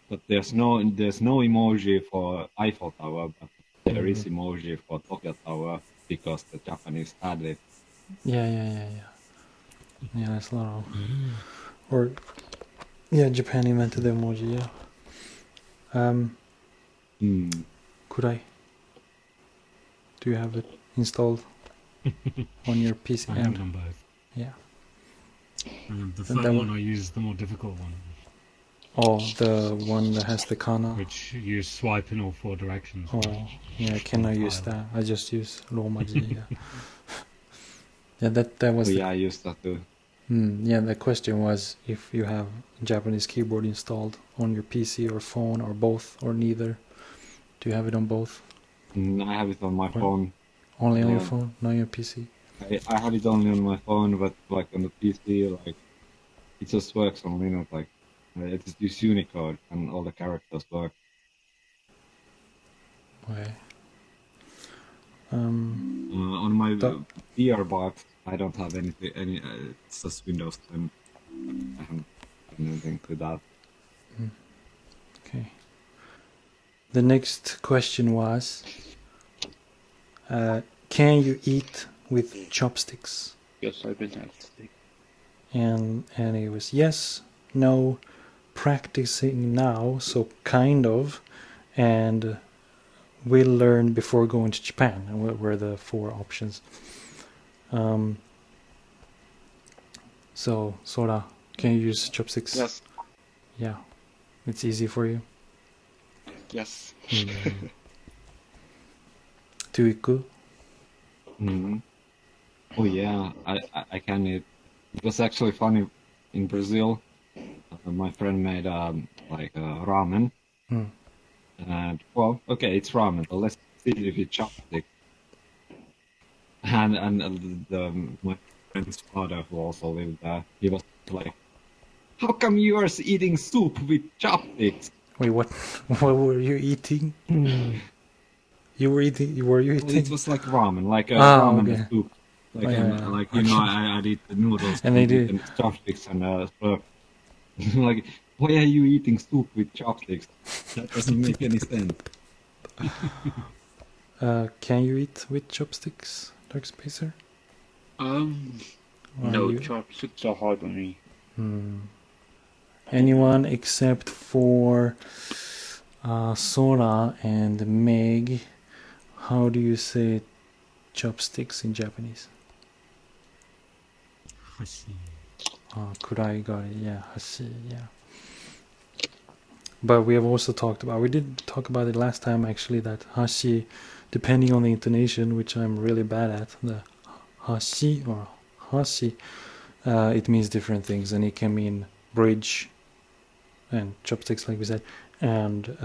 but there's no emoji for Eiffel Tower, but there is emoji for Tokyo Tower because the Japanese had it. Yeah, that's a lot of... Japan invented the emoji, Could I? Do you have it installed on your PC? I have it on both. Yeah. The third one I use the more difficult one. Oh, the one that has the kana? Which you swipe in all four directions. Oh, yeah, can I use that? I just use Romaji, Yeah, that was... I used that too. Yeah, the question was if you have Japanese keyboard installed on your PC or phone or both or neither. Do you have it on both? I have it on my phone. Only on your phone, not your PC? I have it only on my phone, but like on the PC, like it just works on Linux. Like it's just Unicode and all the characters work. Okay. On my VR box, I don't have any. It's just Windows 10. I haven't done anything to that. Okay. The next question was, can you eat with chopsticks? Yes, I've been asked. And it was yes, no, practicing now, so kind of, and will learn before going to Japan. And were the four options. So Sora, can you use chopsticks? Yes. Yeah. It's easy for you. Yes. Tuiku. Oh yeah, I can eat. It was actually funny in Brazil. My friend made like ramen, and well, okay, it's ramen, but let's see if it's chopstick. And my friend's father, who also lived there, he was like, "How come you are eating soup with chopsticks?" Wait, what? What were you eating? You were eating. Were you Well, eating? it was like ramen, like a ramen okay. soup. Like like you know, I'd eat the noodles And they with do. the chopsticks and like, why are you eating soup with chopsticks? That doesn't make any sense. Can you eat with chopsticks, Dark Spacer? No, chopsticks are hard on me. Anyone except for Sora and Meg. How do you say chopsticks in Japanese? Hashi. Kurai got it. Yeah, hashi. Yeah. But we have also talked about. We did talk about it last time actually. That hashi, depending on the intonation, which I'm really bad at, the hashi or hashi, it means different things, and it can mean bridge, and chopsticks, like we said, and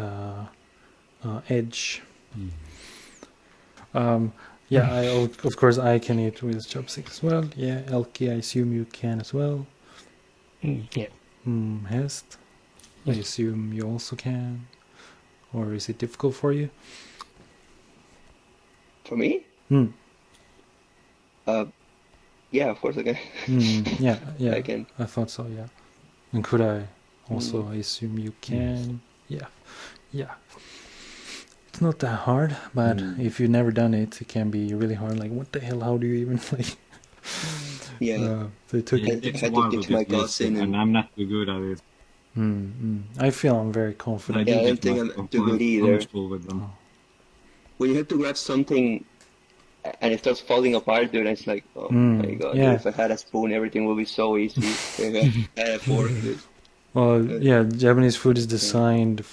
edge. Yeah, of course I can eat with chopsticks as well. Yeah, Elki, I assume you can as well. Yeah. Hest, I assume you also can. Or is it difficult for you? For me? Yeah, of course I can. Yeah, I can. I thought so, yeah. And could I also, I assume you can. Yeah. It's not that hard, but if you've never done it, it can be really hard. Like, what the hell? How do you even like? Yeah. They took I it. had to teach my cousin, and I'm not too good at it. I feel I'm very confident. Yeah, I don't think I'm too good either. With them. When you have to grab something and it starts falling apart, dude, it's like, oh my god, yeah. dude, if I had a spoon, everything would be so easy. If I had a fork, dude. Well, yeah, Japanese food is designed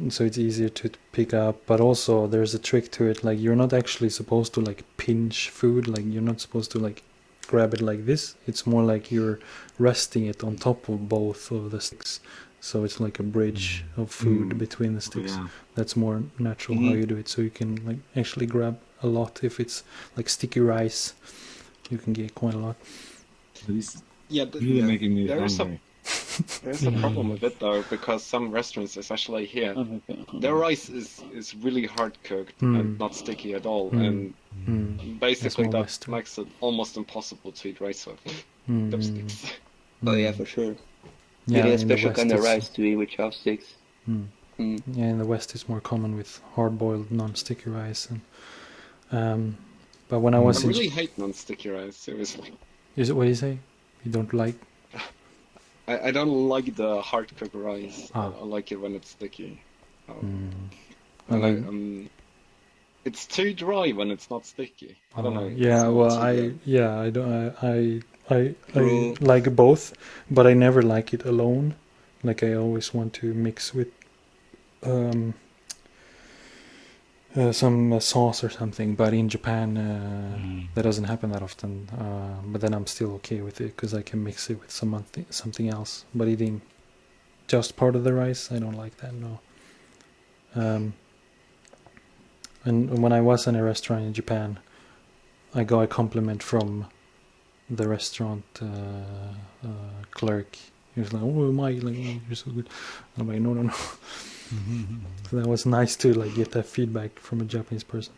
so it's easier to pick up, but also there's a trick to it. Like, you're not actually supposed to like pinch food. Like, you're not supposed to like grab it like this. It's more like you're resting it on top of both of the sticks. So it's like a bridge of food between the sticks. That's more natural how you do it. So you can like actually grab a lot. If it's like sticky rice, you can get quite a lot. Yeah, making me hungry. There's a problem with it though, because some restaurants, especially here, their rice is really hard cooked and not sticky at all, and basically that makes it almost impossible to eat rice with chopsticks. Oh yeah, for sure. Yeah, you need a special kind of rice to eat with chopsticks. Yeah, in the West it's more common with hard-boiled, non-sticky rice, and but when I was I really hate non-sticky rice. Seriously. Is it what do you say? You don't like? I don't like the hard cooked rice. I like it when it's sticky. I like. It's too dry when it's not sticky. I don't know. Yeah, well, I don't. I like both, but I never like it alone. Like, I always want to mix with some sauce or something. But in Japan, that doesn't happen that often. But then I'm still okay with it because I can mix it with something else. But eating just part of the rice, I don't like that. No. And when I was in a restaurant in Japan, I got a compliment from the restaurant clerk. He was like, "Oh, Mike, like, oh, you're so good." I'm like, "No." So that was nice to like get that feedback from a Japanese person.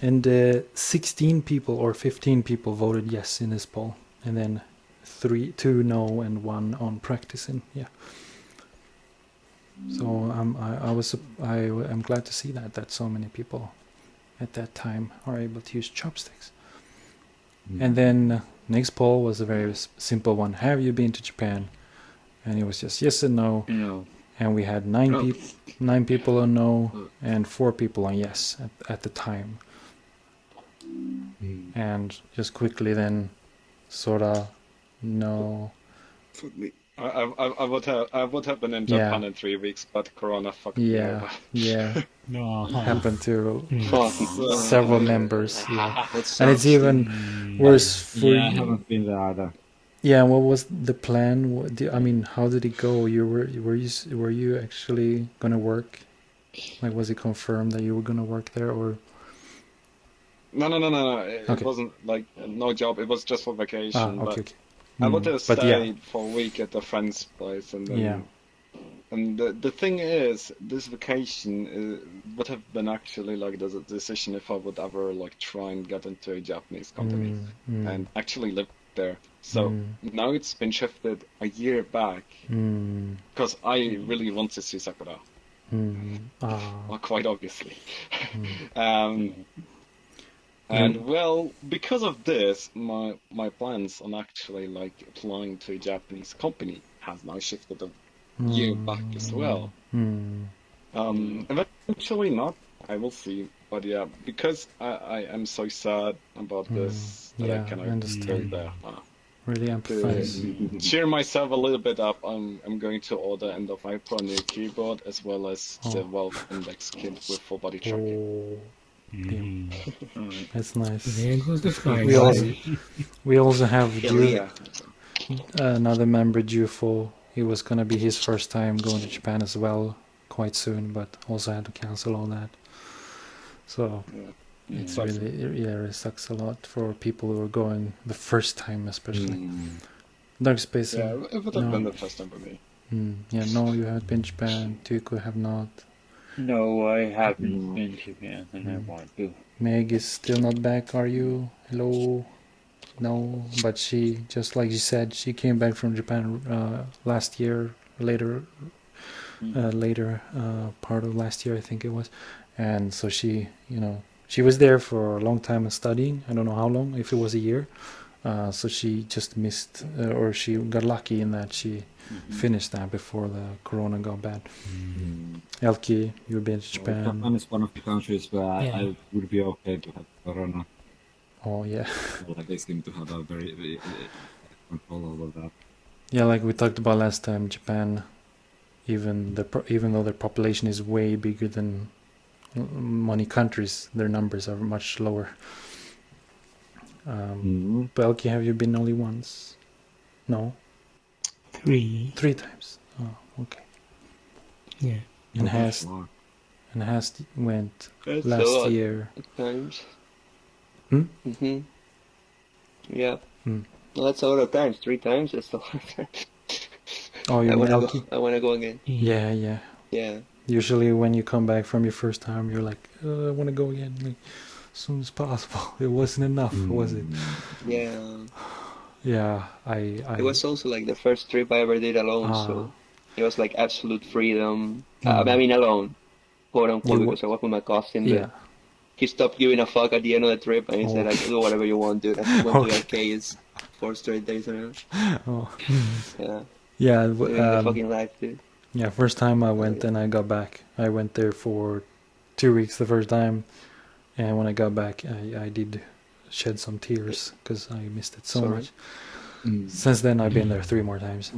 And 16 people or 15 people voted yes in this poll, and then 2 no and 1 on practicing. Yeah. So I'm glad to see that so many people at that time are able to use chopsticks. And then next poll was a very simple one. Have you been to Japan? And it was just yes and no. No. And we had 9 people on no and 4 people on yes at the time. And just quickly then, Sora, no. I would have been in Japan in 3 weeks, but Corona fucked me over. Yeah. No. Happened to So, several members. Yeah, That and it's sucks, even worse for Yeah, I you. haven't been there either. Yeah, what was the plan? I mean, how did it go? Were you actually gonna work? Like, was it confirmed that you were gonna work there, or? no. It Okay. wasn't like no job. It was just for vacation. Okay, But okay. I would have But yeah, stayed for a week at a friend's place, and yeah. then. And the thing is, this vacation would have been actually like the decision if I would ever like try and get into a Japanese company and actually live there. So now it's been shifted a year back because I really want to see Sakura. Well, quite obviously. And well, because of this, my plans on actually like applying to a Japanese company has now shifted a year back as well. Eventually not. I will see. But yeah, because I am so sad about this that I cannot go there. Really empathize. To cheer myself a little bit up, I'm going to order End of Life Pro new keyboard as well as the Valve Index kit with full body tracking. Damn. That's nice. There goes the fly. We also have yeah. another member due for. It was gonna be his first time going to Japan as well, quite soon, but also had to cancel all that. So it's really, it sucks a lot for people who are going the first time, especially. Dark Space. Yeah, it would have been the first time for me. Yeah, no, you haven't been to Japan. Tuku have not. No, I haven't been to Japan, and I want to. Meg is still not back, are you? Hello? No, but she, just like you said, she came back from Japan last year, later part of last year, I think it was. And so she, she was there for a long time and studying. I don't know how long, if it was a year. So she just missed, or she got lucky in that she finished that before the corona got bad. Elki, you've been to Japan. Japan is one of the countries where I would be okay to have corona. Oh yeah. Like they seem to have a very control over that. Yeah, like we talked about last time, Japan, even though their population is way bigger than many countries, their numbers are much lower. Belki, have you been only once? No. 3. 3 times. Oh, okay. Yeah. And has went That's last year. At times. Yeah. Well, that's a lot of times. 3 times. That's a lot of times. Oh, you mean Elki? I want to go again. Yeah. Yeah. Usually when you come back from your first time, you're like, I want to go again, like, as soon as possible. It wasn't enough, was it? Yeah. Yeah, It was also like the first trip I ever did alone, so it was like absolute freedom. I mean, alone, quote unquote, because I was with my cousin. Yeah. He stopped giving a fuck at the end of the trip, and he said, like, do whatever you want, dude. I went to the arcades 4 straight days in a row. Yeah. Living the fucking life, dude. Yeah, first time I went and I got back. I went there for 2 weeks the first time, and when I got back, I did shed some tears because I missed it so much. Since then, I've been there 3 more times,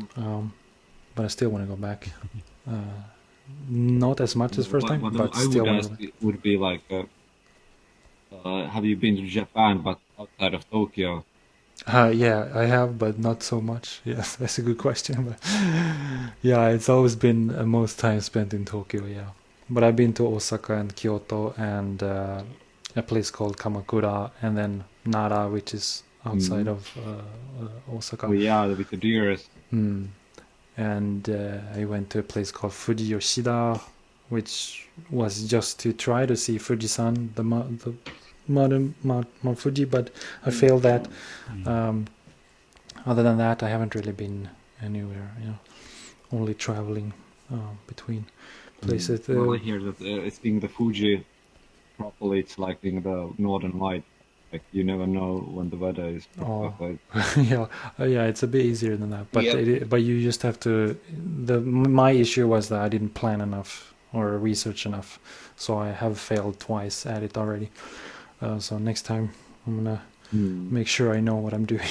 but I still want to go back. Not as much as first time, but still want to go back. It would be like, have you been to Japan, but outside of Tokyo? Yeah, I have, but not so much. Yes, that's a good question. But yeah, it's always been most time spent in Tokyo. Yeah, but I've been to Osaka and Kyoto and a place called Kamakura, and then Nara, which is outside of Osaka. Oh yeah, with the deers. And I went to a place called Fuji Yoshida, which was just to try to see Fujisan, the modern Mount Fuji, but I failed that. Other than that, I haven't really been anywhere. Only traveling between places. Well, I hear that seeing the Fuji properly, it's like seeing the Northern Light. Like you never know when the weather is perfect. Yeah, it's a bit easier than that. But but you just have to. My issue was that I didn't plan enough or research enough, so I have failed twice at it already. So next time I'm gonna make sure I know what I'm doing.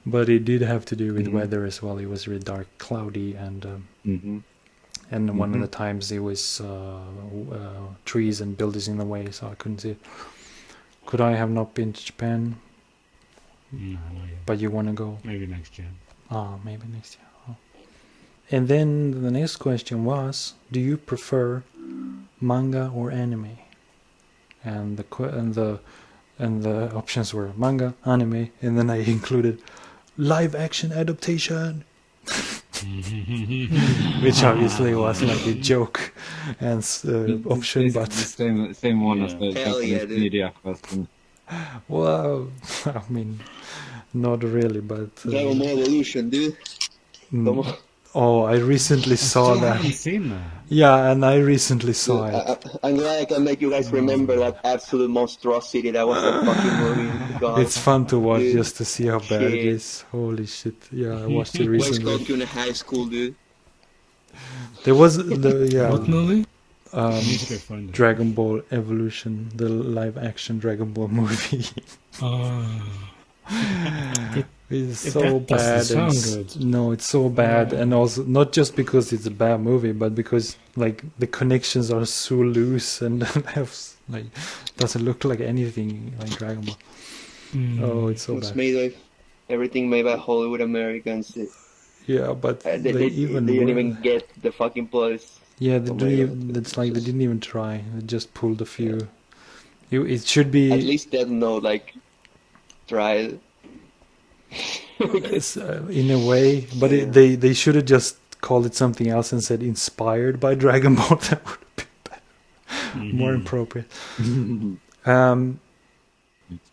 But it did have to do with weather as well. It was really dark, cloudy, and one of the times it was trees and buildings in the way, so I couldn't see it. Could I have not been to Japan? No, not yet. But you want to go? Maybe next year. Maybe next year. Oh. And then the next question was, do you prefer manga or anime? And the options were manga, anime, and then I included live action adaptation. Which obviously was like a joke and option, but the same one as the Hell yeah, Japanese dude. media question. well, I mean, not really, but Dragon Ball Evolution, dude. Come on. oh, I recently saw I haven't that. seen that. Yeah, and I recently saw Dude, it. I'm glad I can make you guys remember that absolute monstrosity that was that fucking movie. God. It's fun to watch Dude. just to see how bad it Shit. is. Holy shit! Yeah, I watched it Where's recently. Goku in high school, dude? There was What the movie? I need to go find it. Dragon Ball Evolution, the live action Dragon Ball movie. It's so that bad. doesn't and sound good. No, it's so bad, and also not just because it's a bad movie, but because like the connections are so loose and have like doesn't look like anything like Dragon Ball. Oh, it's so It's bad. made by everything made by Hollywood Americans. Yeah, but They they even didn't were- even get the fucking plots. Yeah, they Oh didn't my even, God. it's like they didn't even try. They just pulled a few. It should be At least Death Note like tried. it's, in a way, but Yeah. they should have just called it something else and said inspired by Dragon Ball. That would have been more appropriate.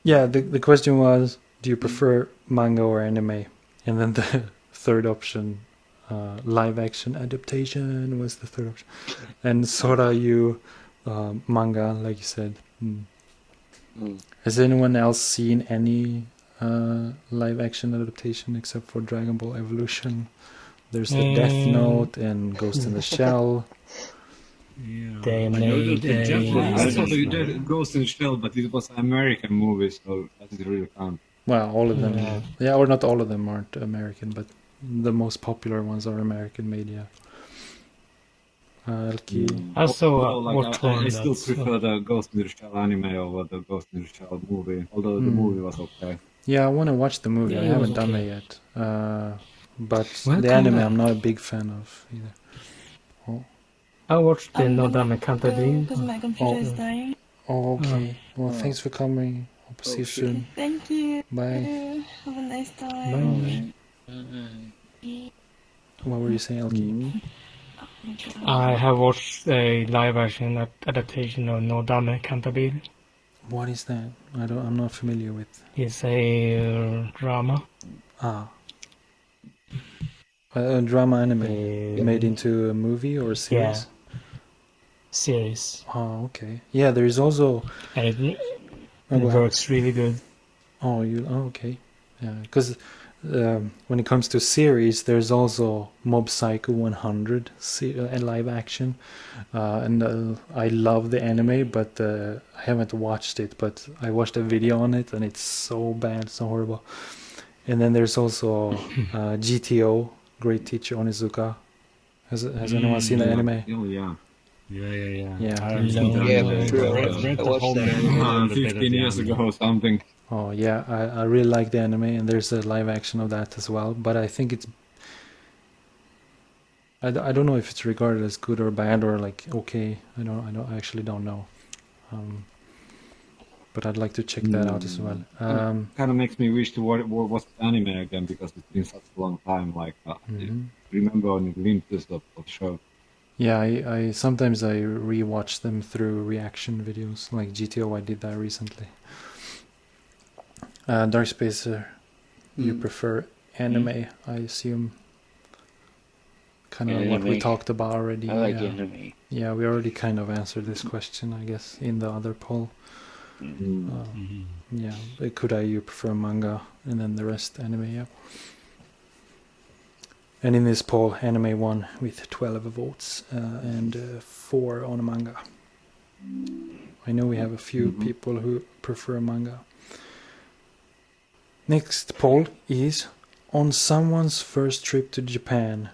Yeah, the question was, do you prefer manga or anime? And then the third option, live action adaptation was the third option. And Sora, you manga, like you said. Has anyone else seen any live action adaptation except for Dragon Ball Evolution? There's the Death Note and Ghost in the Shell. Yeah. They I know made that the a- Japanese I saw ones the now. Ghost in the Shell, but it was an American movie, so that didn't really count. Well, all of them. Yeah. Yeah, or not all of them aren't American, but the most popular ones are American made, yeah. Elki. I saw Although, like, what I one still that's prefer the Ghost in the Shell anime over the Ghost in the Shell movie, although the movie was okay. Yeah, I want to watch the movie. Yeah, I it was haven't done okay. that yet. But Well, the come anime back. I'm not a big fan of either. I watched the I'm Nodame gonna go Cantabile. because my computer is Oh. dying. Oh, okay. Well, thanks for coming. Hope to see you shit. soon. Thank you. Bye. Have a nice time. What were you saying, Elki? I have watched a live action adaptation of Nodame Cantabile. What is that? I'm not familiar with. It's a drama. A drama anime Uh, made into a movie or a series? Series. Oh, okay. Yeah, there is also. And it Oh, go ahead. works really good. Oh, okay. Yeah, because when it comes to series, there's also Mob Psycho 100 live action, and I love the anime, but I haven't watched it. But I watched a video on it, and it's so bad, so horrible. And then there's also GTO, Great Teacher Onizuka. Has anyone seen the anime? Oh, yeah. Yeah. Yeah. I haven't seen Yeah, that. Yeah, I true. read I the watched whole that. manga and a bit of 15 the years anime. ago or something. Oh yeah, I really like the anime, and there's a live action of that as well. But I think it's I don't know if it's regarded as good or bad or like okay. I actually don't know. But I'd like to check that out as well. Kind of makes me wish to watch anime again because it's been such a long time. Like, I remember on glimpses of show. Yeah, I sometimes I rewatch them through reaction videos. Like GTO, I did that recently. Dark Spacer, you prefer anime, I assume. Kind of what we Anime. talked about already. I like yeah. anime. Yeah, we already kind of answered this question, I guess, in the other poll. Yeah, could you prefer manga, and then the rest anime, yeah. And in this poll, anime won with 12 votes and 4 on manga. I know we have a few people who prefer manga. Next poll is, on someone's first trip to Japan,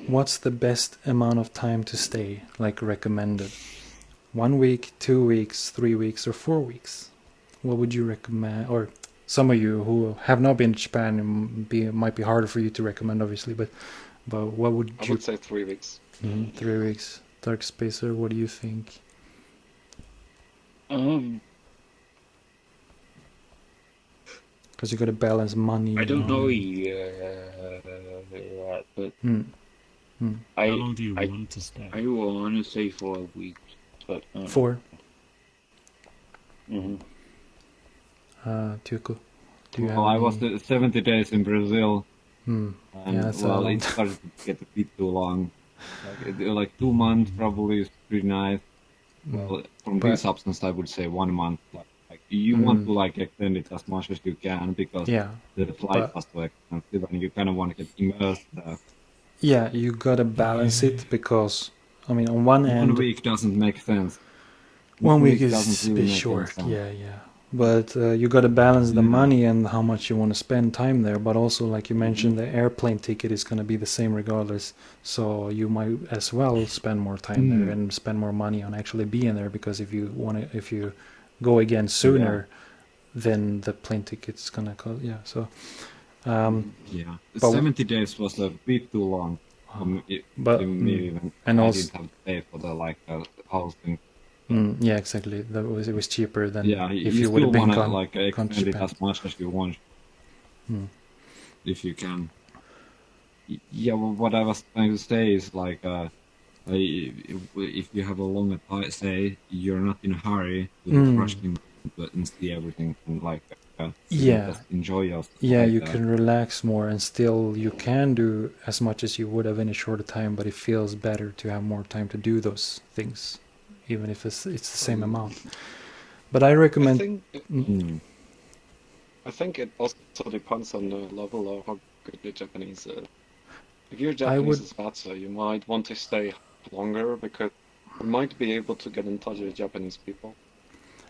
what's the best amount of time to stay, like recommended? 1 week, 2 weeks, 3 weeks, or 4 weeks? What would you recommend? Or some of you who have not been to Japan, it might be harder for you to recommend, obviously, but what would you... I would say 3 weeks. 3 weeks. Dark Spacer, what do you think? Because you got to balance money. I don't know but How long do you want to stay? I want to say 4 weeks, but 4. Mm-hmm. Tuco, do you have Well, I any... was 70 days in Brazil. And, yeah, that's well, it started to get a bit too long. Like 2 months probably is pretty nice. Well, from this substance, I would say 1 month. Like you want to like extend it as much as you can because the flight was so expensive, and you kind of want to get immersed there. Yeah, you gotta balance it because, I mean, on one end, 1 week doesn't make sense. 1 week is a bit short. Yeah. But you got to balance the money and how much you want to spend time there. But also, like you mentioned, the airplane ticket is going to be the same regardless. So you might as well spend more time there and spend more money on actually being there. Because if you go again sooner, then the plane ticket's going to cost. Yeah. So. Yeah. 70 days was a bit too long. But even and I also, didn't have to pay for the housing. Yeah, exactly. It was cheaper than if you would have been gone like extend it as much as you want, if you can. Yeah, well, what I was trying to say is like, if you have a longer stay, you're not in a hurry to rush in and see everything and like. Just enjoy yourself. Yeah, you can relax more and still you can do as much as you would have in a shorter time, but it feels better to have more time to do those things, even if it's the same amount. But I recommend... I think it also depends on the level of how good the Japanese is. If your Japanese is better, you might want to stay longer because you might be able to get in touch with Japanese people,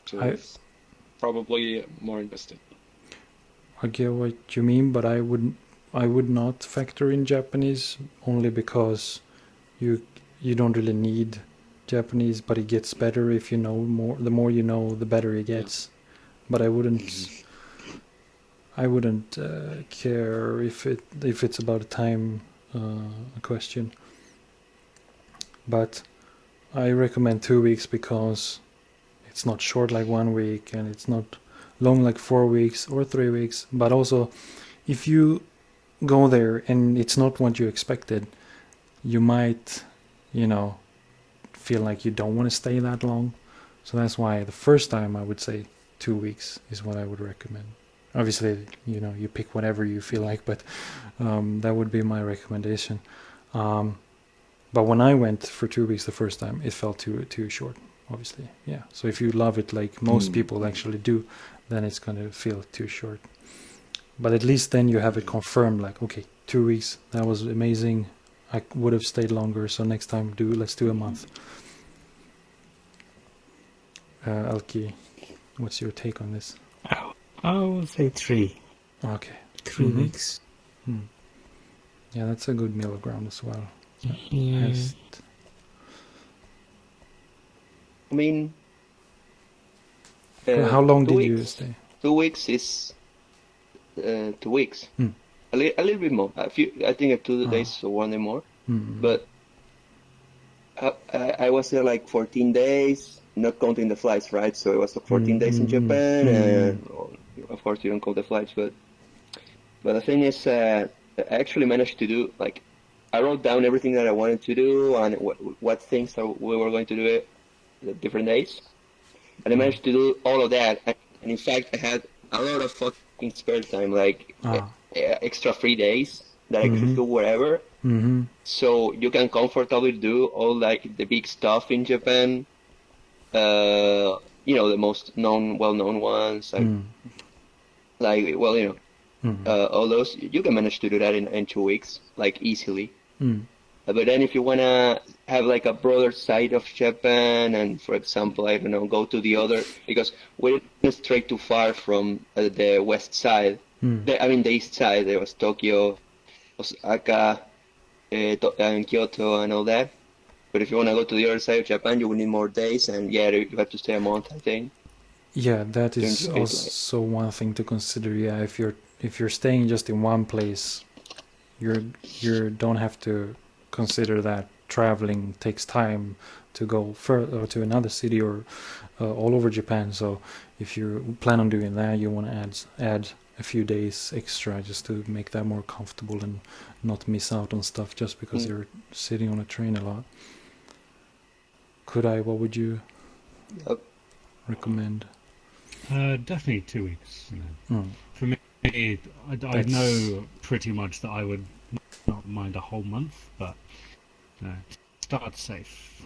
which is probably more invested. I get what you mean, but I would not factor in Japanese only because you don't really need Japanese, but it gets better if you know more. The more you know, the better it gets. But I wouldn't care if it's about a time question. But I recommend 2 weeks because it's not short like 1 week and it's not long like 4 weeks or 3 weeks. But also, if you go there and it's not what you expected, you might, feel like you don't want to stay that long. So that's why the first time I would say 2 weeks is what I would recommend. Obviously, you pick whatever you feel like, but that would be my recommendation. But when I went for 2 weeks the first time, it felt too short, obviously. Yeah. So if you love it like most people actually do, then it's going to feel too short. But at least then you have it confirmed, like, okay, 2 weeks, that was amazing. I would have stayed longer, so next time let's do a month. Alki, what's your take on this? I would say 3. Okay. 3 weeks. Yeah, that's a good middle ground as well. I mean, how long did you stay? 2 weeks is 2 weeks. A little bit more. I think 2 days or 1 day more. But I was there like 14 days, not counting the flights, right? So it was 14 days in Japan, and of course you don't count the flights. But the thing is, I actually managed to do, like, I wrote down everything that I wanted to do and what things we were going to do the different days, and I managed to do all of that. And in fact, I had a lot of fucking spare time, like extra 3 days that I could go wherever. So you can comfortably do all like the big stuff in Japan. The most well-known ones, all those. You can manage to do that in 2 weeks, like easily. But then if you wanna have like a broader side of Japan, and for example, I don't know, go to the other, because we didn't stray too far from the west side. The east side. There was Tokyo, Osaka, and Kyoto, and all that. But if you want to go to the other side of Japan, you will need more days, and yeah, you have to stay a month, I think. Yeah, that is also one thing to consider. Yeah, if you're staying just in one place, you don't have to consider that traveling takes time to go further to another city or all over Japan. So if you plan on doing that, you want to add a few days extra just to make that more comfortable and not miss out on stuff just because you're sitting on a train a lot. What would you recommend? Definitely 2 weeks. For me, I know pretty much that I would not mind a whole month, but start safe.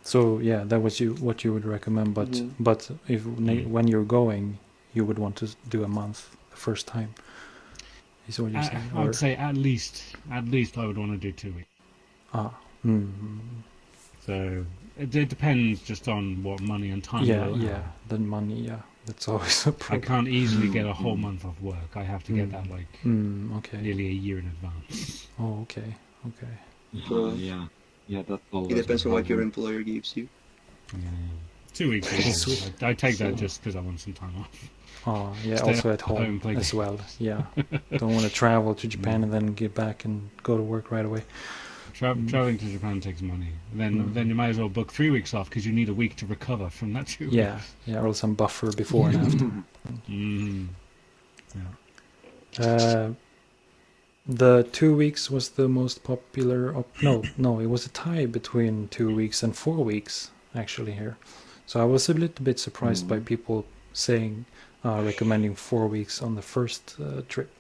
So yeah, that was what you would recommend. But if when you're going, you would want to do a month the first time. Is what you're saying? I would say at least I would want to do 2 weeks. So it depends just on what money and time. The money. Yeah, that's always a problem. I can't easily get a whole month of work. I have to get that nearly a year in advance. Oh, okay. Yeah, that's always. It depends on what your employer gives you. Yeah. 2 weeks. I take that just because I want some time off. Oh, yeah, also at home as well. Yeah, don't want to travel to Japan and then get back and go to work right away. Traveling to Japan takes money. Then you might as well book 3 weeks off because you need a week to recover from that 2 weeks. Yeah, or some buffer before and after. Yeah. The 2 weeks was the most popular. No, it was a tie between 2 weeks and 4 weeks actually here. So I was a little bit surprised by people saying recommending 4 weeks on the first trip.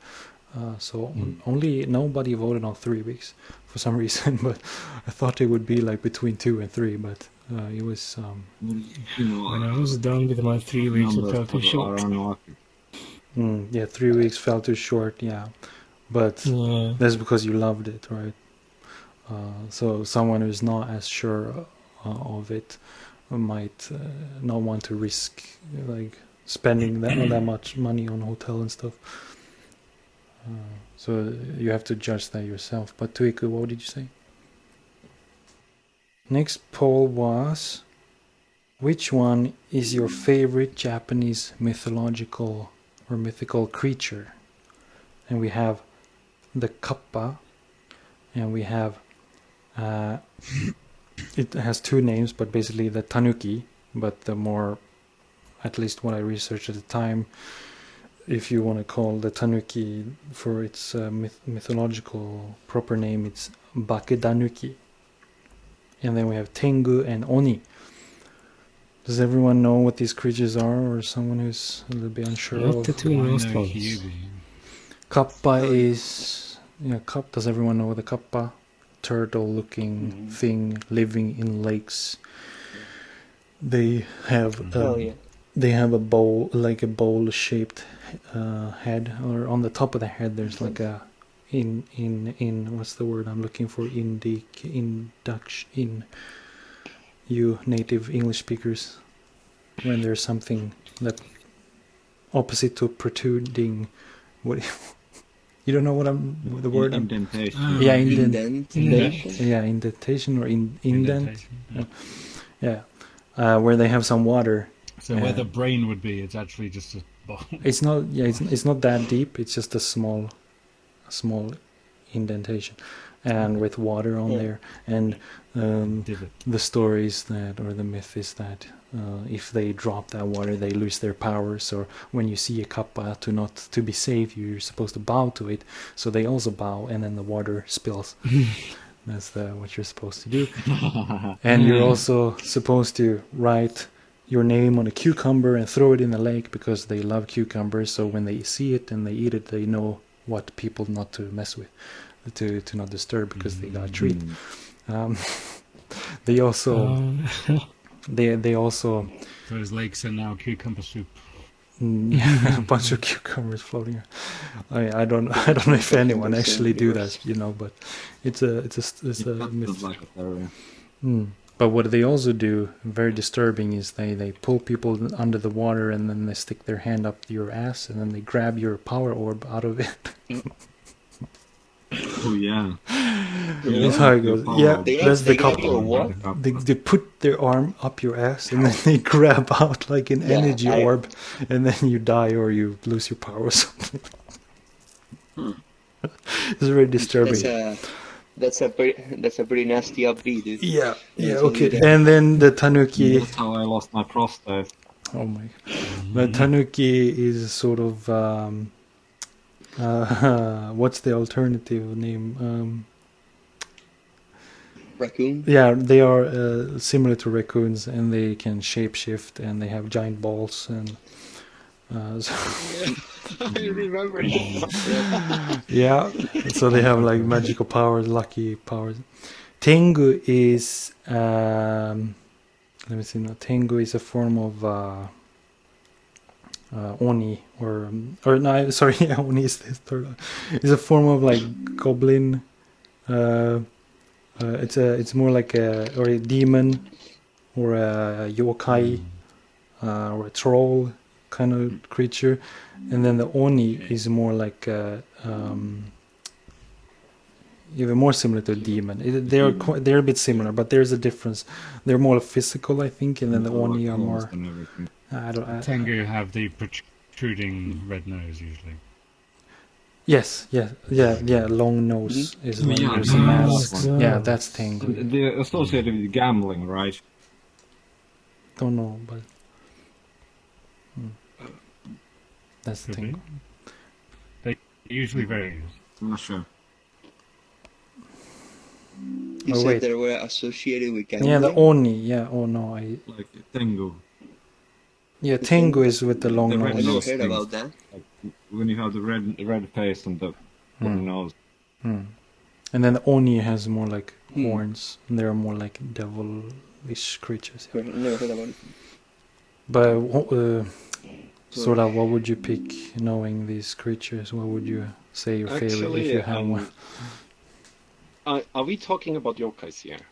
Only nobody voted on 3 weeks for some reason, but I thought it would be like between 2 and 3, but it was. When I was done with my 3 weeks, it felt too short. 3 weeks felt too short. Yeah, but that's because you loved it, right? So someone who's not as sure of it might not want to risk like spending that much money on hotel and stuff. So you have to judge that yourself. But Tuiku, what did you say? Next poll was, which one is your favorite Japanese mythological or mythical creature? And we have the kappa, and we have it has two names, but basically the tanuki, but the more, at least what I researched at the time, if you want to call the tanuki for its mythological proper name, it's bakedanuki. And then we have tengu and oni. Does everyone know what these creatures are, or someone who's a little bit unsure? Not the two most ones. Kappa is... does everyone know the kappa? Turtle-looking thing living in lakes. They have they have a bowl, like a bowl-shaped head, or on the top of the head there's like a what's the word I'm looking for? In you native English speakers, when there's something that opposite to protruding, what you don't know what the word? Indentation. Yeah, indentation or indent. Yeah, where they have some water. So where the brain would be, it's actually just a ball. It's not. Yeah, it's not that deep. It's just a small indentation, and with water on there. And the story is that, or the myth is that, if they drop that water, they lose their powers. Or when you see a kappa, to be safe, you're supposed to bow to it. So they also bow, and then the water spills. That's what you're supposed to do. And you're also supposed to write your name on a cucumber and throw it in the lake, because they love cucumbers. So when they see it and they eat it, they know what people not to mess with, to not disturb, because they got a treat. They also they also those lakes are now cucumber soup. A bunch of cucumbers floating. I don't know if anyone actually do that, but it's a myth. But what they also do, very disturbing, is they pull people under the water and then they stick their hand up your ass and then they grab your power orb out of it. Oh yeah. That's how it goes. Yeah, that's the couple. What? They put their arm up your ass and then they grab out like an energy orb, and then you die or you lose your power or something. It's very disturbing. That's a pretty nasty upbeat, dude. Yeah, okay. And then the tanuki. That's how I lost my prostate. Oh my god. The tanuki is sort of what's the alternative name? Raccoon? Yeah, they are similar to raccoons, and they can shapeshift, and they have giant balls, and I remember. yeah, so they have like magical powers, lucky powers. Tengu is let me see. No, Tengu is a form of oni, or no, sorry, oni is this third. It's a form of like goblin. It's more like a demon or a yokai or a troll kind of creature, and then the oni is more like even more similar to a demon. They're a bit similar, but there's a difference. They're more physical, I think, and then the oni are more. Tengu have the protruding red nose usually. Yes, long nose is like there's a mask. Yeah, that's Tengu. They're associated with gambling, right? Don't know, but that's Could Tengu. They usually vary. I'm not sure. You said they were associated with gambling? Yeah, the oni. Yeah, oh no, like Tengu. Yeah, Tengu is with the long I nose. never heard about that. Like, when you have the red face and the nose. And then the oni has more like horns, and they're more like devilish creatures. Yeah. Never heard about it. But sort of, what would you pick, knowing these creatures? What would you say your favorite if you have one? Are we talking about yokais here?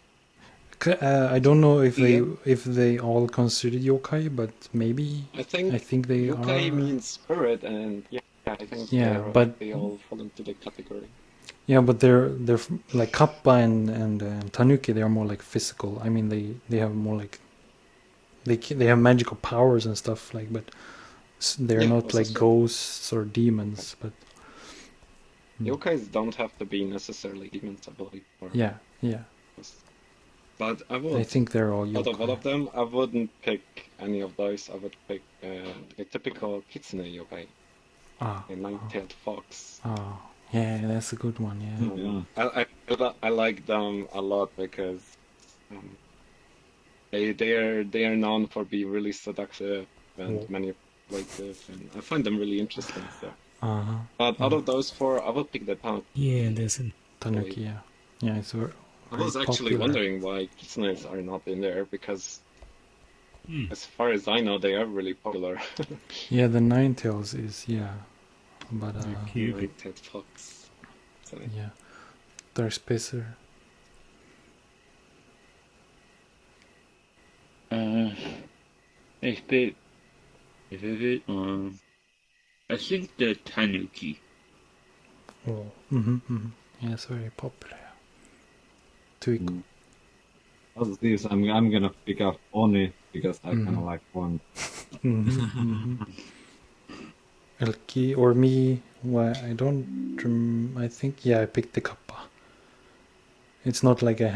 I don't know if they all consider yokai, but maybe I think they yokai are. means spirit, and I think but they all fall into the category. Yeah, but they're like kappa and tanuki. They are more like physical. I mean, they have more like they have magical powers and stuff like, but they're not like ghosts or demons. But yokais don't have to be necessarily demons, I believe. Yeah. But I think they're all yokai. Out of all of them, I wouldn't pick any of those. I would pick a typical kitsune yokai. A nine-tailed fox. Oh, yeah, that's a good one, yeah. I like them a lot because they are known for being really seductive and manipulative, and I find them really interesting. So. But out of those four, I would pick the tanuki. Yeah, there's a tanuki, yeah, it's I was actually wondering why kitsunes are not in there, because as far as I know, they are really popular. Yeah, the nine-tails is, but nine-tailed fox. Sorry. Yeah, they're spacer. I think the tanuki. Oh, yeah, it's very popular. As this, I'm gonna pick up Oni because I kind of like one. Elki or me? Well, I don't. I think I picked the kappa. It's not like I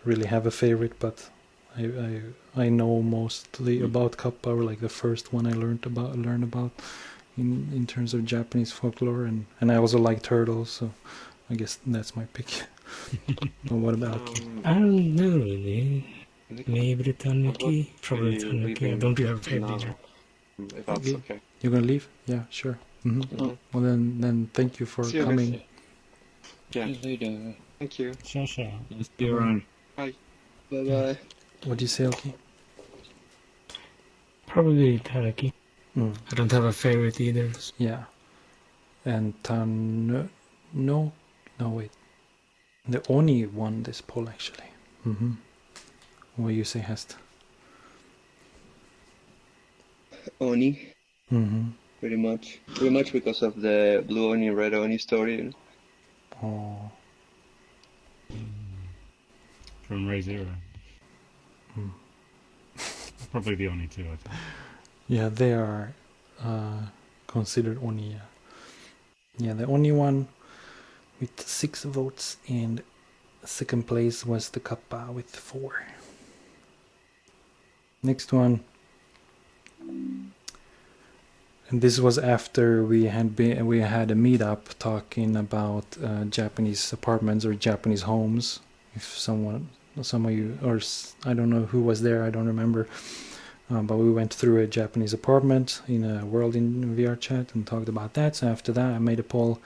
really have a favorite, but I know mostly about kappa, or like the first one I learned about in terms of Japanese folklore, and I also like turtles, so I guess that's my pick. What about you? I don't know really. Maybe the tanuki. Probably tanuki. I don't have a favorite. If that's okay. You're gonna leave? Yeah, sure. Well then thank you for coming. Yeah. See you later. Thank you. Sure. Let's be around. Bye. Bye. What do you say, Elki? Probably tanuki. I don't have a favorite either. Yeah. And no wait. The Oni won this poll actually. What you say, Hest? Oni. Mm-hmm. Pretty much because of the blue Oni, red Oni story. Oh. From Ray Zero. Probably the only two, I think. Yeah, they are considered Oni. Yeah, the only one with 6 votes, and second place was the Kappa with 4. Next one. And this was after we had a meetup talking about Japanese apartments or Japanese homes. If some of you, or I don't know who was there, I don't remember. But we went through a Japanese apartment in a world in VRChat and talked about that. So after that, I made a poll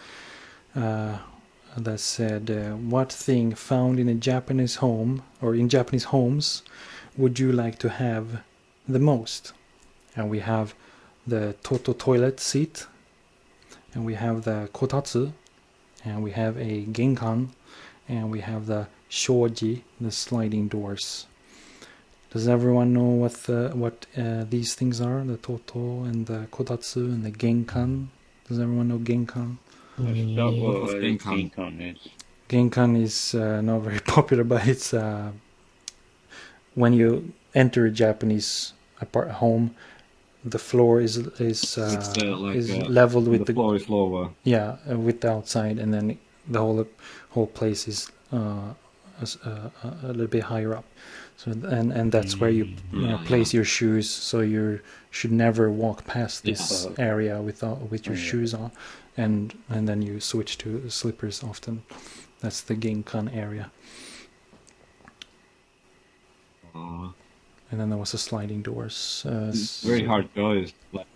that said, what thing found in a Japanese home or in Japanese homes would you like to have the most? And we have the Toto toilet seat, and we have the kotatsu, and we have a genkan, and we have the shoji, the sliding doors. Does everyone know what these things are? The Toto and the kotatsu and the genkan. Does everyone know genkan? Genkan is. Genkan is not very popular, but it's when you enter a Japanese home, the floor is leveled with the floor is lower. Yeah, with the outside, and then the whole place is a little bit higher up. So and that's where you place your shoes. So you should never walk past this area with your shoes on, and then you switch to slippers often. That's the genkan area. And then there was a sliding doors. Very hard choice. Like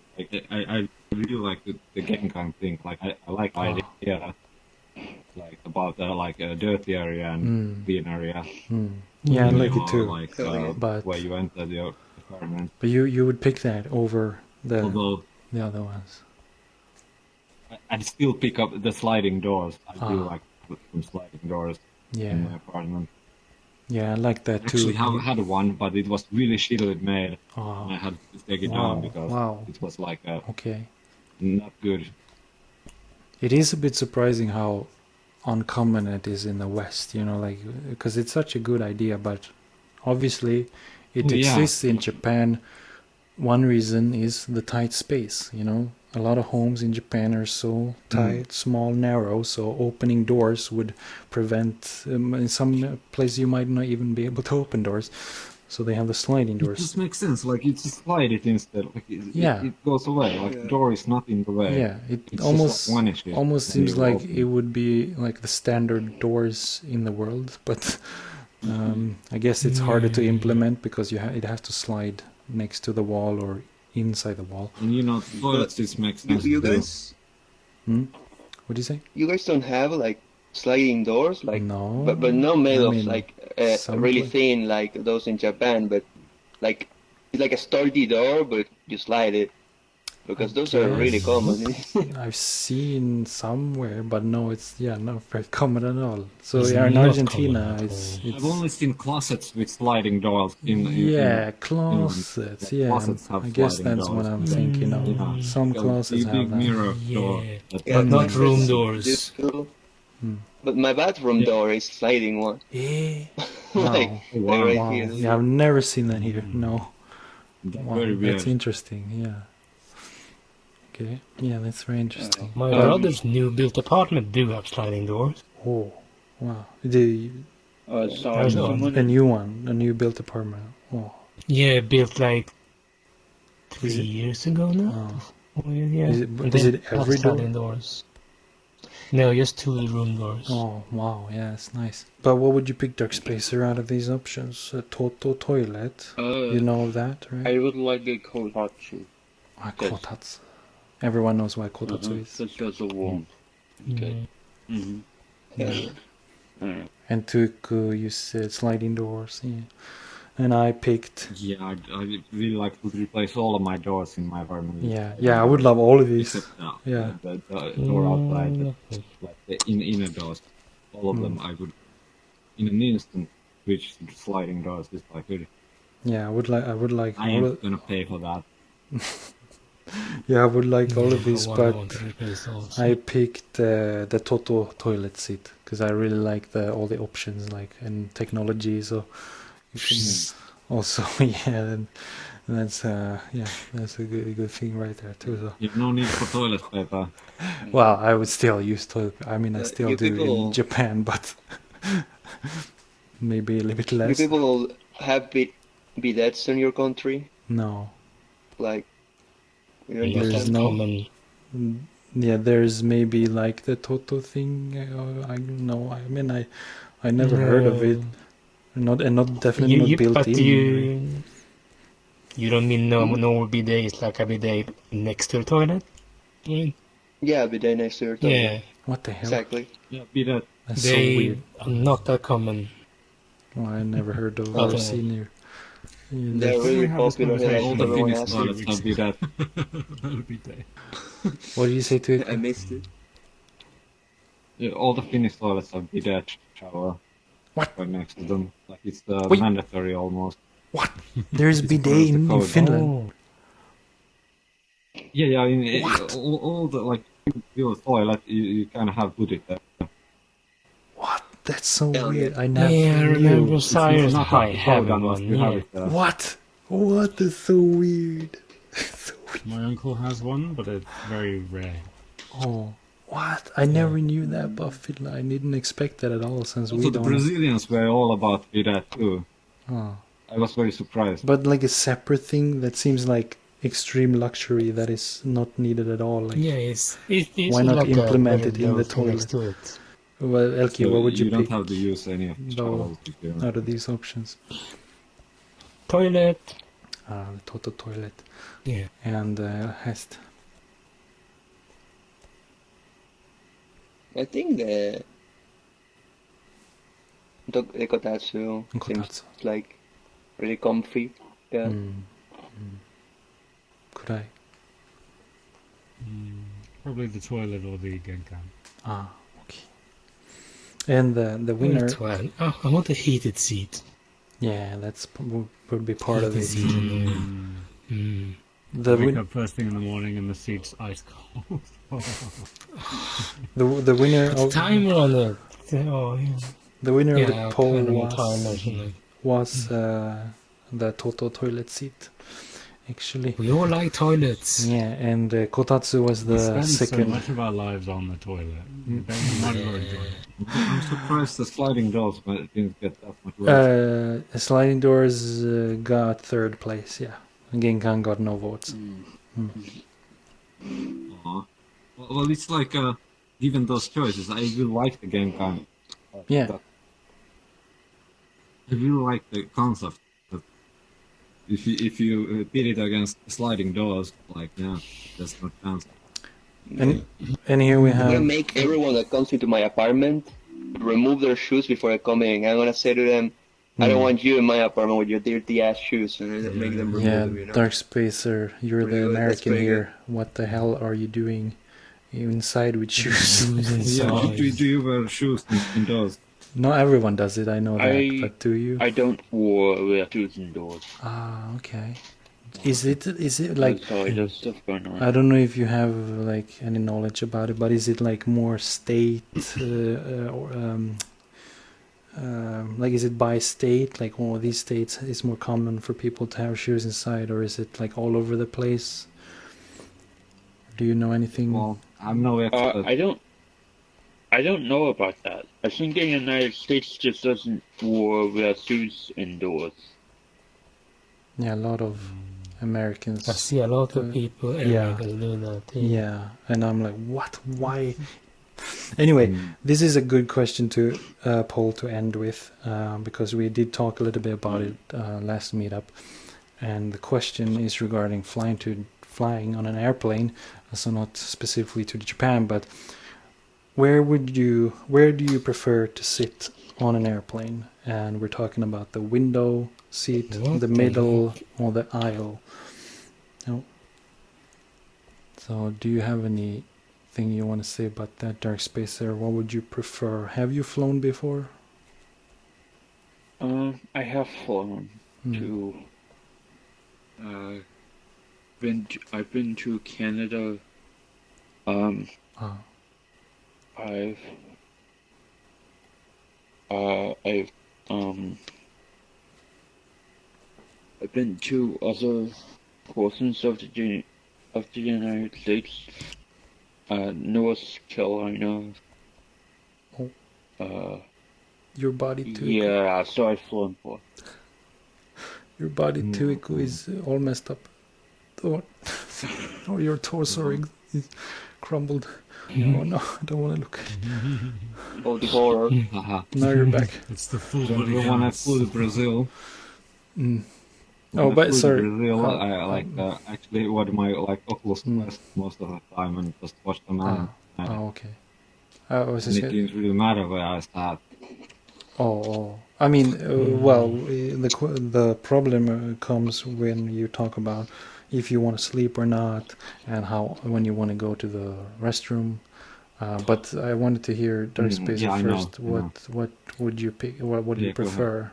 I really like the genkan thing. Like I like the idea, like about like a dirty area and clean area. Yeah, I like it too. Like but where you enter the apartment. But you would pick that over the other ones. I'd still pick up the sliding doors. I do like some sliding doors in my apartment. Yeah, I like that too. Actually, I had one, but it was really shittily made. I had to take it down because it was like not good. It is a bit surprising how uncommon it is in the West, like because it's such a good idea, but obviously it exists in Japan. One reason is the tight space. A lot of homes in Japan are so tight, small, narrow, so opening doors would prevent, in some places you might not even be able to open doors, so they have the sliding doors. It just makes sense, like you just slide it instead, like it goes away, like the door is not in the way. Yeah, it's almost seems like it would be like the standard doors in the world, but I guess it's harder to implement because it has to slide next to the wall or inside the wall. And toilets just makes sense. You guys? What do you say? You guys don't have like sliding doors, like no, but not made of like really thin like those in Japan, but like it's like a sturdy door, but you slide it because those are really common. I've seen somewhere, but no, it's not very common at all. So in Argentina, it's I've only seen closets with sliding doors closets. Closets have I guess that's what I'm thinking of. Some closets have big that. mirror door. But not room doors. But my bathroom door is sliding one. Wow. Right here. Yeah, I've never seen that here. No. Very that's interesting. Yeah. Okay. Yeah, that's very interesting. My brother's new built apartment do have sliding doors. Oh, wow. A new built apartment. Oh. Yeah, built like 3 years ago now. Yeah. Is it every door? Doors. No, just 2 room doors. Oh, wow. Yeah, that's nice. But what would you pick, Dark Spacer, out of these options? A Toto toilet. You know that, right? I would like a kotatsu. Kotatsu. Everyone knows why kotatsu is. Because of warmth. Okay. And Tuku, you said sliding doors. Yeah. And I picked. Yeah, I really like to replace all of my doors in my apartment. Yeah, I would love all of these. Except the door outside, like the inner doors. All of them I would, in an instant, switch to sliding doors is like good. Yeah, I would like I all ain't of, gonna pay for that. yeah, I would like all of this, I but want to replace also. I picked the Toto toilet seat because I really like all the options like and technology. So you can also and that's that's a good thing right there too. So You've no need for toilet paper. well, I would still use toilet. I mean, I still You do in people- Japan, but maybe a little bit You less. people have bidets in your country? No, Like, you don't Yes, use there's them? no. common. Yeah, there's maybe like the Toto thing. I don't know. I mean, I never heard of it. Not definitely not built But in. you don't mean no bidet is like a bidet next to the toilet? Yeah, bidet next to your toilet. Yeah, What the hell? Exactly. Yeah, be that. That's so they weird. are not that common. Well, I never heard of Okay. or seen here. Yeah, They're that's- really have this popular. Like, conversation All the everyone Finnish has it. toilets have be that. That'll be day. What do you say to it? I missed it. Yeah, all the Finnish toilets have bidet shower. What? Right next to them. Like it's Wait. mandatory almost. What? There's It's bidet part of the in code. Finland. Oh, Yeah, I mean, What? all the like your toilet, you kind of have put it there. What? That's so Hell weird. yeah. I never yeah, I knew. remember It's Cyrus not High up to having code unless one. you have Yeah. it there. What? What is so weird? So weird. My uncle has one, but it's very rare. Oh, what? I never knew that about Finland. I didn't expect that at all since Also, we the don't. Brazilians were all about bidet too. Oh. I was very surprised. But like a separate thing that seems like extreme luxury that is not needed at all. Like, Yeah, it's why not like implement a it in the thing next toilet? to it. Well, Elki, So what would you don't pick have to use any of the No. showers if you out of these options? Toilet. The Toto toilet Yeah. and Hest. I think the Nekotaku seems Nekotatsu. like really comfy. Yeah. Could I? Probably the toilet or the genkan. Ah, okay. And the winner. Well, oh, I want a heated seat. Yeah, would be part of Heated it. seat. The Wake win- up first thing in the morning and the seat's ice cold. the winner It's of timer on it. Oh, yeah. the winner of Yeah, the poll kind of was timer or something. the Toto toilet seat. Actually, We all like toilets. yeah, and Kotatsu was We the spend so second. much of our lives on the toilet. You might as well enjoy it. I'm surprised the sliding doors didn't get that much votes. Sliding Doors got third place. Yeah, Genkan got no votes. Aw. Well, it's like given those choices, I really like the game kind. Yeah. I really like the concept. That if you pit it against sliding doors, like there's no chance. And here we I'm gonna have. make everyone that comes into my apartment remove their shoes before I come in. I'm gonna say to them, I don't want you in my apartment with your dirty ass shoes, and I make them remove Yeah, them. You know? Dark Spacer, you're Pretty the good, that's American pretty here. What the hell are you doing inside with shoes? Yeah, do you wear shoes indoors? Not everyone does it, I know that, but do you? I don't wear shoes indoors. Ah, okay. Is it like Outside, there's stuff going on. I don't know if you have like any knowledge about it, but is it like more state or like is it by state? Like all these states is more common for people to have shoes inside, or is it like all over the place? Do you know anything? Well, I'm no expert. I don't know about that. I think the United States just doesn't wear shoes indoors. Yeah, a lot of Americans. I see a lot of people Yeah. do that. Yeah, and I'm like, what? Why? Anyway, this is a good question to poll to end with because we did talk a little bit about it last meetup, and the question is regarding flying on an airplane, so not specifically to Japan, but where do you prefer to sit on an airplane? And we're talking about the window seat, What the the middle, or the aisle. No. So, do you have anything you want to say about that, Dark Spacer? What would you prefer? Have you flown before? I have flown to. I've been to Canada. I've I've I've been to other portions of the United States. North Carolina. Your body too. Yeah, so I've flown for. Your body too is all messed up. Or your torso is crumbled. Oh no, I don't want to look. Oh, the horror. Now you're back. It's the full body When I flew to Brazil. Oh, but sorry. Brazil, I actually what my Oculus Quest most of the time and just watch the man. Okay. I was And just it didn't really matter where I sat. Oh. I mean, well, the problem comes when you talk about if you want to sleep or not, and how when you want to go to the restroom. But I wanted to hear Dark Space first. What would you pick? What would you prefer?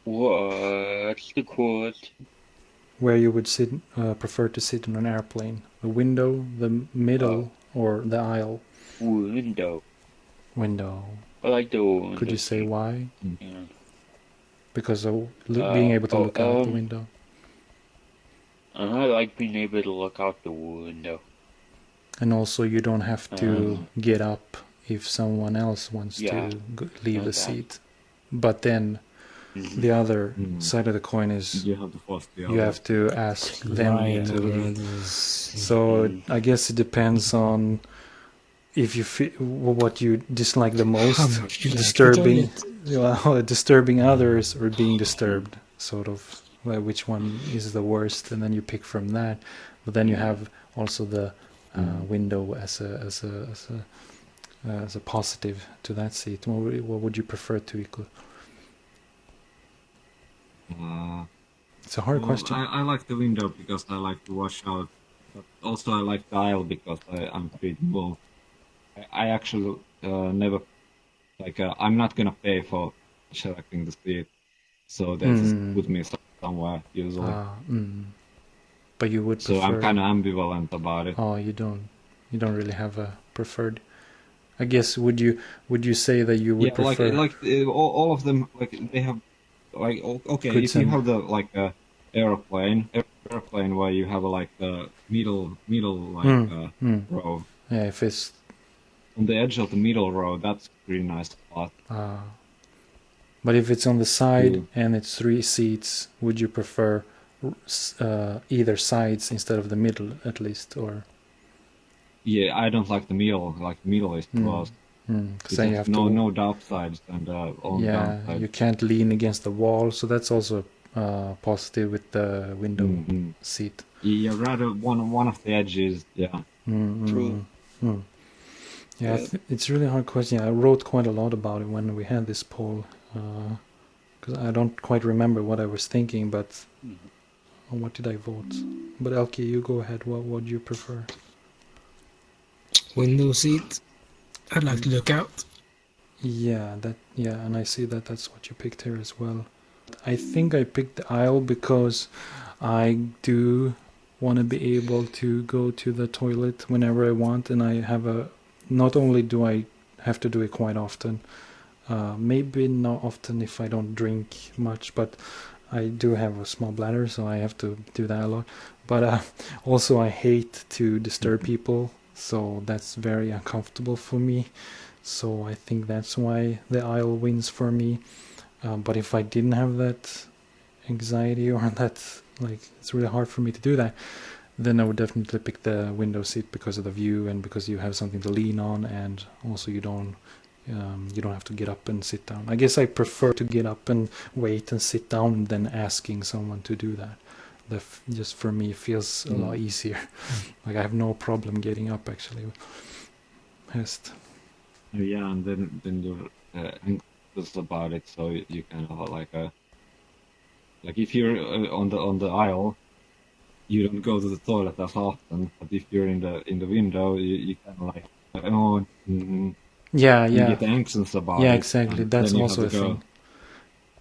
What's the coolest? Where you would sit, prefer to sit on an airplane? The window, the middle, or the aisle? Window. Window. I like the window. Could you say why? Yeah. Because of being able to look out the window. I like being able to look out the window. And also, you don't have to get up if someone else wants to leave the seat. But then, the other side of the coin is you have to ask them to. So I guess it depends on if you feel what you dislike the most, disturbing others or being disturbed, sort of. Which one is the worst, and then you pick from that. But then you have also the window as a positive to that seat. What would you prefer to equal? It's a hard question. I like the window because I like to watch out, but also I like the aisle because I'm pretty both. I actually never I'm not gonna pay for selecting the seat, so they just put me somewhere usually. But you would prefer... So I'm kind of ambivalent about it. Oh, you don't really have a preferred. I guess would you say that you would prefer? All of them they have okay. If you have the airplane where you have a middle row. Yeah, if it's on the edge of the middle row, that's a pretty nice spot. But if it's on the side and it's 3 seats, would you prefer either sides instead of the middle at least, or? Yeah, I don't like the middle. Like middle is closed. Then you have no dark sides and all down sides. You can't lean against the wall, so that's also positive with the window seat. Yeah, rather one of the edges. Yeah. True. Yeah, it's really a hard question. I wrote quite a lot about it when we had this poll, because I don't quite remember what I was thinking, but what did I vote? But Elke, you go ahead. What would you prefer? Window seat. I'd like to look out. Yeah, and I see that that's what you picked here as well. I think I picked the aisle because I do want to be able to go to the toilet whenever I want, and I have not only do I have to do it quite often, maybe not often if I don't drink much, but I do have a small bladder, so I have to do that a lot. But also I hate to disturb people, so that's very uncomfortable for me. So I think that's why the aisle wins for me. But if I didn't have that anxiety or that, it's really hard for me to do that, then I would definitely pick the window seat because of the view and because you have something to lean on, and also you don't have to get up and sit down. I guess I prefer to get up and wait and sit down than asking someone to do that. Just for me feels a lot easier. I have no problem getting up actually. Yeah, and then you're anxious about it, so you kind of if you're on the aisle, you don't go to the toilet as often. But if you're in the window, you kind of Yeah, and yeah. get anxious about Yeah, it. exactly. And That's then you also a have to go. thing.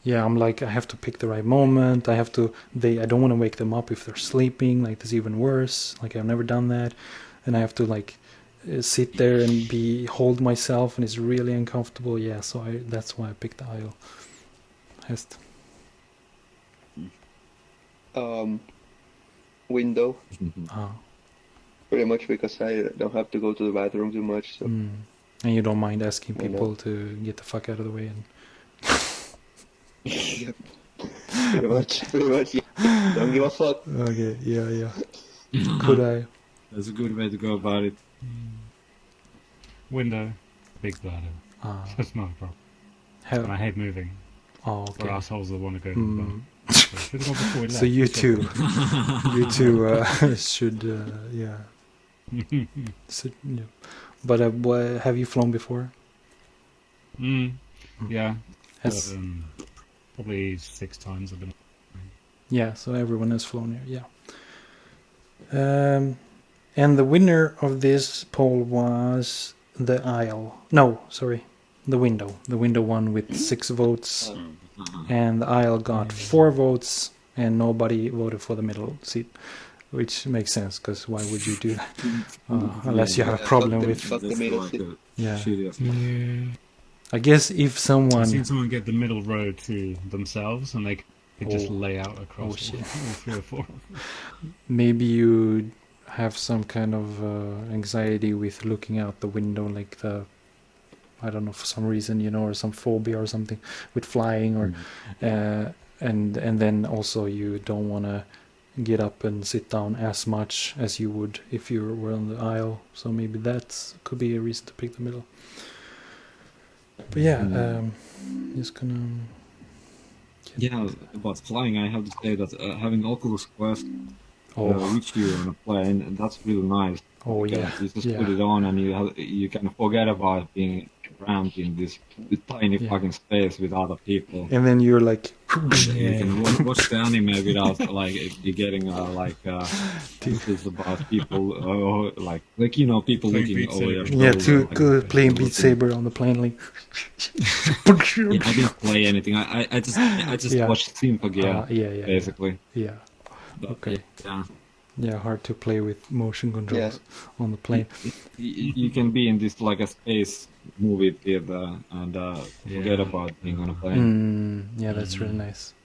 Yeah, I'm like, I have to pick the right moment. I don't want to wake them up if they're sleeping. Like, that's even worse. Like, I've never done that. And I have to, like, sit there and hold myself, and it's really uncomfortable. Yeah, so that's why I picked the aisle. Hest. Window. Oh. Pretty much because I don't have to go to the bathroom too much. So. And you don't mind asking Window. people to get the fuck out of the way. And Yep. Pretty much. Yeah. Don't give a fuck. okay, yeah. Could I? That's a good way to go about it. Window, big bladder. That's not a problem. And I hate moving. Oh, okay. Or assholes that want to go to the bathroom. So should have gone before we left. So you two should, yeah. So, yeah. But have you flown before? Yeah. Probably 6 times I've been. Yeah, so everyone has flown here, yeah. And the winner of this poll was the aisle. No, sorry, the window. The window won with 6 votes, and the aisle got 4 votes, and nobody voted for the middle seat. Which makes sense, because why would you do that? Unless you have a problem with... Yeah. I guess if someone... I've seen someone get the middle row to themselves, and they could just lay out across all 3 or 4. Maybe you have some kind of anxiety with looking out the window, like I don't know, for some reason, or some phobia or something with flying, or and then also you don't want to get up and sit down as much as you would if you were on the aisle. So maybe that could be a reason to pick the middle. But yeah, just gonna... Yeah, about flying, I have to say that having Oculus Quest with you on a plane, that's really nice. Oh yeah, you just put it on and you can forget about being cramped in this tiny fucking space with other people. And then you're like, you can watch the anime without like you getting this is about people people looking over your shoulder. Playing Beat Saber on the plane, like. Yeah, I didn't play anything. I just watched Symphogia, basically. Yeah. But, okay. Yeah. Yeah, hard to play with motion controls on the plane. You can be in this like a space movie theater and forget about being on a plane. Yeah, that's really nice.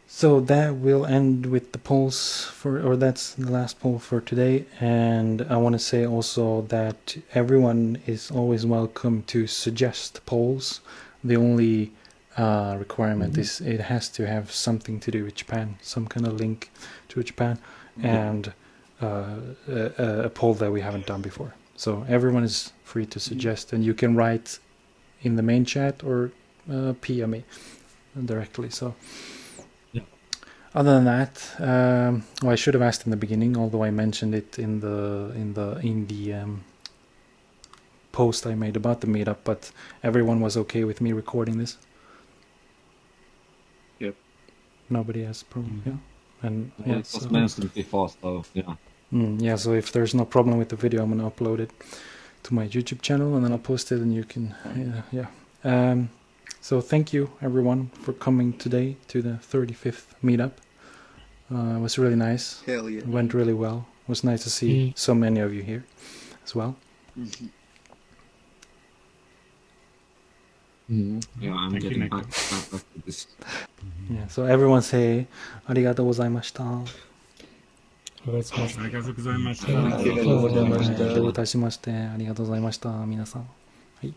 So that will end with the polls that's the last poll for today. And I want to say also that everyone is always welcome to suggest polls. The only requirement is it has to have something to do with Japan, some kind of link to Japan, and a poll that we haven't done before. So everyone is free to suggest, and you can write in the main chat or PM me directly. So other than that, I should have asked in the beginning, although I mentioned it in the post I made about the meetup, but everyone was okay with me recording this. Yep. Nobody has a problem. Yeah. And it was mentioned before, so yeah. So if there's no problem with the video, I'm gonna upload it to my YouTube channel, and then I'll post it, and you can so thank you everyone for coming today to the 35th meetup. It was really nice. Hell yeah. It went really well. It was nice to see so many of you here as well. Yeah, I'm getting back to this. Yeah, so everyone say ありがとうございました。ありがとうございました。どういたしましてありがとうございました皆さん。はい。